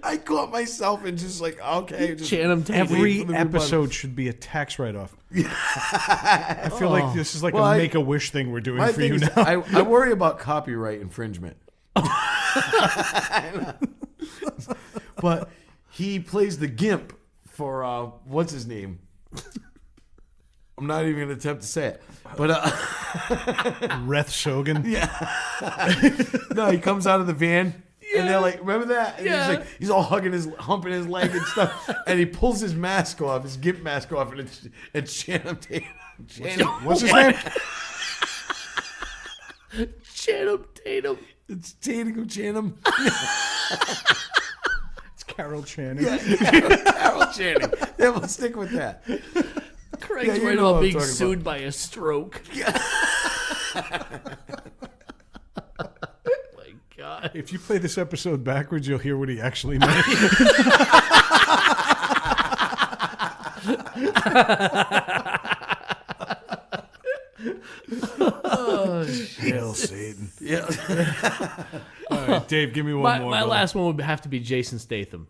I caught myself and just like, okay. Just Channing Tatum. Every for the episode should be a tax write-off. I feel like this is like Well, a Make-A-Wish thing we're doing My for thing you is, now. I worry about copyright infringement. But he plays the gimp for what's his name? I'm not even gonna attempt to say it. But Reth Shogun. no, he comes out of the van. And they're like, remember that? And Yeah. he's all humping his leg and stuff. And he pulls his mask off, his gimp mask off, and it's Channing Tatum. What's his name? Channing Tatum. It's Channing. It's Carol Channing. Carol Channing. Yeah, we'll stick with that. Craig's Yeah, you worried know what about I'm being talking sued by a stroke. My God. If you play this episode backwards, you'll hear what he actually meant. Hail Satan. Yeah. All right, Dave, give me one more. My go. last one would have to be Jason Statham.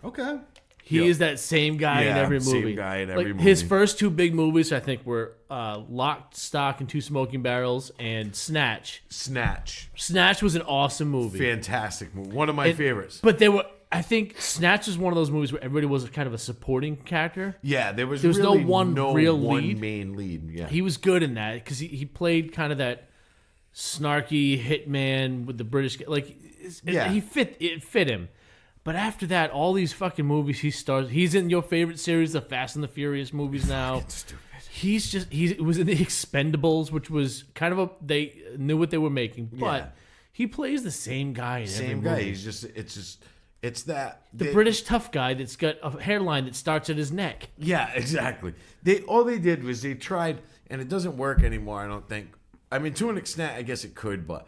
Okay. He is that same guy in Yeah, every same movie. guy in every His movie. first two big movies, I think, were Lock, Stock, and Two Smoking Barrels and Snatch. Snatch. Snatch was an awesome movie. Fantastic movie. One of my favorites. But they were, I think, Snatch was one of those movies where everybody was kind of a supporting character. Yeah, there was no really one real lead. main lead. Yeah. He was good in that because he played kind of that snarky hitman with the British. Like, Yeah. it fit him. But after that, all these fucking movies he stars. He's in your favorite series, the Fast and the Furious movies now. He was in the Expendables, which was kind of they knew what they were making, but Yeah. he plays the same guy in every Same guy. movie. It's that The British tough guy that's got a hairline that starts at his neck. Yeah, exactly. All they did was they tried, and it doesn't work anymore. I don't think. I mean, to an extent, I guess it could, but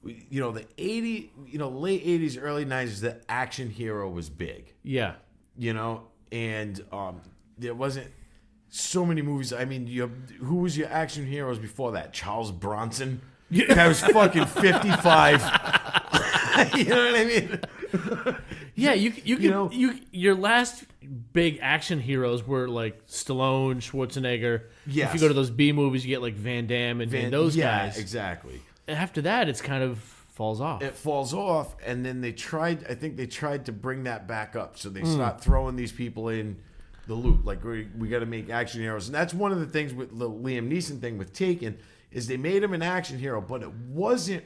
the late '80s, early '90s, the action hero was big. Yeah. And there wasn't so many movies. I mean, who was your action heroes before that? Charles Bronson. That was fucking 55. You know what I mean? Yeah, your last big action heroes were like Stallone, Schwarzenegger. Yes. If you go to those B movies, you get like Van Damme and those guys. Yeah, exactly. After that, it's kind of falls off. It falls off, and then I think they tried to bring that back up. So they start throwing these people in the loot. Like we got to make action heroes, and that's one of the things with the Liam Neeson thing with Taken is they made him an action hero, but it wasn't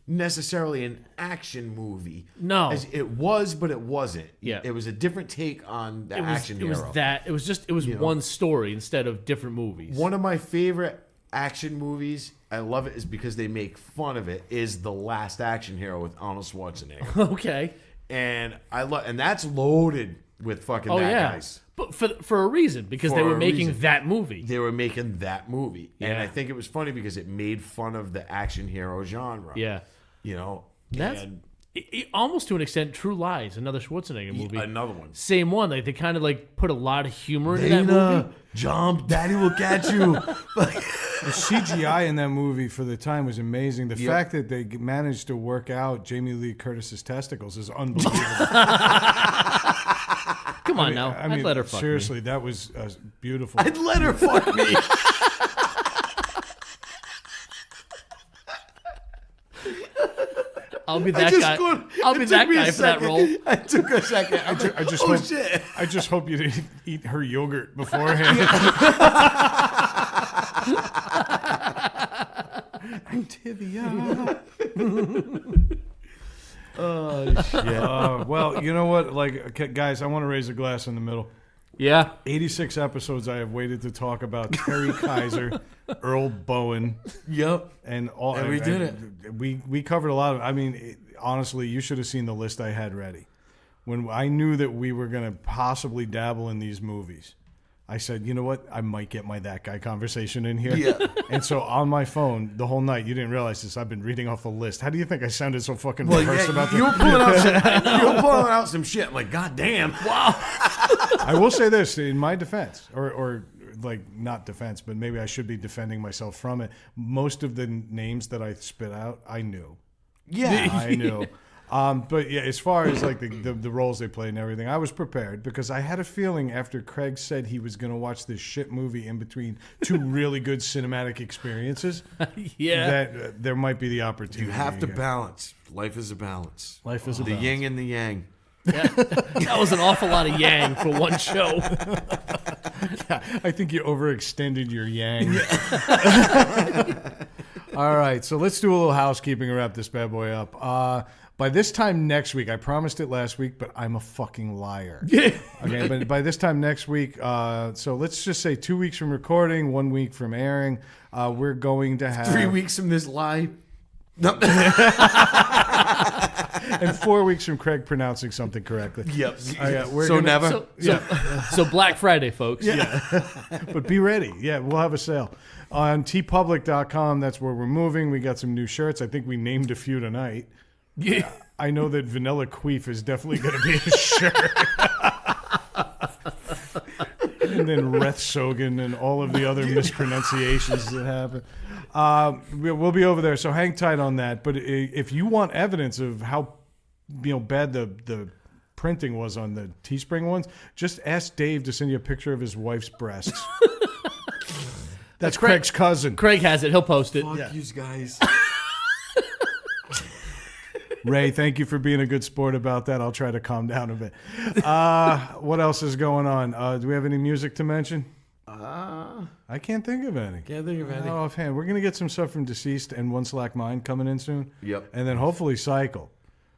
necessarily an action movie. No. It was, but it wasn't. Yeah. It was a different take on the action it hero. was one story instead of different movies. One of my favorite action movies, I love it, is because they make fun of it, is The Last Action Hero with Arnold Schwarzenegger. Okay. And that's loaded with fucking bad guys. But for a reason, because they were making that movie. They were making that movie. And Yeah. I think it was funny because it made fun of the action hero genre. Yeah. You know? That's almost to an extent True Lies, another Schwarzenegger movie. Another one. Same one. Like they kind of like put a lot of humor into that movie. Jump, Daddy will catch you. The CGI in that movie for the time was amazing. The fact that they managed to work out Jamie Lee Curtis's testicles is unbelievable. Come on now. I'd let her fuck seriously, me. that was beautiful. I'd let her fuck me. I'll be that guy. I'll be that guy for that role. I took a second. I just oh hope, shit! I just hope you didn't eat her yogurt beforehand. Activia. Oh shit! Well, you know what? Like, guys, I want to raise a glass in the middle. Yeah. 86 episodes I have waited to talk about Terry Kaiser, Earl Bowen. Yep. And all. And we did it. We covered a lot of. I mean, honestly, you should have seen the list I had ready. When I knew that we were going to possibly dabble in these movies, I said, you know what? I might get my that guy conversation in here. Yeah. And so on my phone the whole night, you didn't realize this. I've been reading off a list. How do you think I sounded so fucking rehearsed about you this? were pulling out some shit. I'm like, God damn. Wow. I will say this in my defense, or like not defense, but maybe I should be defending myself from it. Most of the names that I spit out, I knew. Yeah. I knew. But yeah, as far as like the roles they played and everything, I was prepared because I had a feeling after Craig said he was going to watch this shit movie in between two really good cinematic experiences, that there might be the opportunity. You have to balance. Life is a balance. Life is a the balance. yin and the yang. Yeah. That was an awful lot of yang for one show. Yeah, I think you overextended your yang. All right, so let's do a little housekeeping and wrap this bad boy up. By this time next week, I promised it last week, but I'm a fucking liar. Okay, but by this time next week, so let's just say 2 weeks from recording, 1 week from airing, we're going to have 3 weeks from this lie. No. and 4 weeks from Craig pronouncing something correctly. Yep. So Black Friday, folks. Yeah. But be ready. Yeah, we'll have a sale. On tpublic.com, that's where we're moving. We got some new shirts. I think we named a few tonight. Yeah. I know that Vanilla Queef is definitely going to be a shirt. And then Reth Sogan and all of the other mispronunciations that happen. We'll be over there, so hang tight on that. But if you want evidence of how bad the printing was on the Teespring ones, just ask Dave to send you a picture of his wife's breasts. That's Craig's cousin. Craig has it. He'll post it. Fuck you guys. Ray, thank you for being a good sport about that. I'll try to calm down a bit. What else is going on? Do we have any music to mention? I can't think of any. Can't think of any. Not offhand. We're going to get some stuff from Deceased and One Slack Mind coming in soon. Yep. And then hopefully Cycle.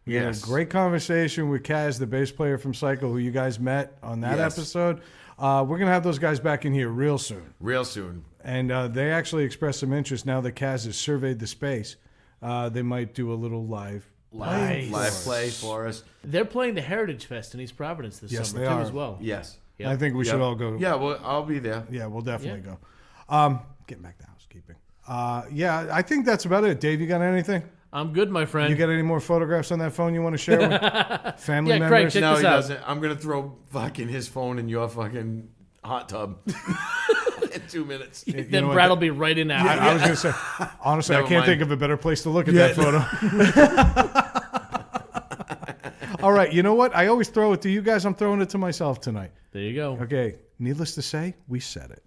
We had a great conversation with Kaz, the bass player from Cycle, who you guys met on that episode. We're going to have those guys back in here real soon. Real soon. And they actually expressed some interest now that Kaz has surveyed the space. They might do a little live play for us. They're playing the Heritage Fest in East Providence this summer too, as well. Yes. Yep. I think we should all go. Yeah, well, I'll be there. Yeah, we'll definitely go. Getting back to housekeeping. Yeah, I think that's about it. Dave, you got anything? I'm good, my friend. You got any more photographs on that phone you want to share with family Craig, members? check No, this he out. doesn't. I'm going to throw fucking his phone in your fucking hot tub in 2 minutes. Then Brad will be right in that. I was going to say, honestly, I Never can't mind. think of a better place to look at that photo. All right, you know what? I always throw it to you guys. I'm throwing it to myself tonight. There you go. Okay, needless to say, we said it.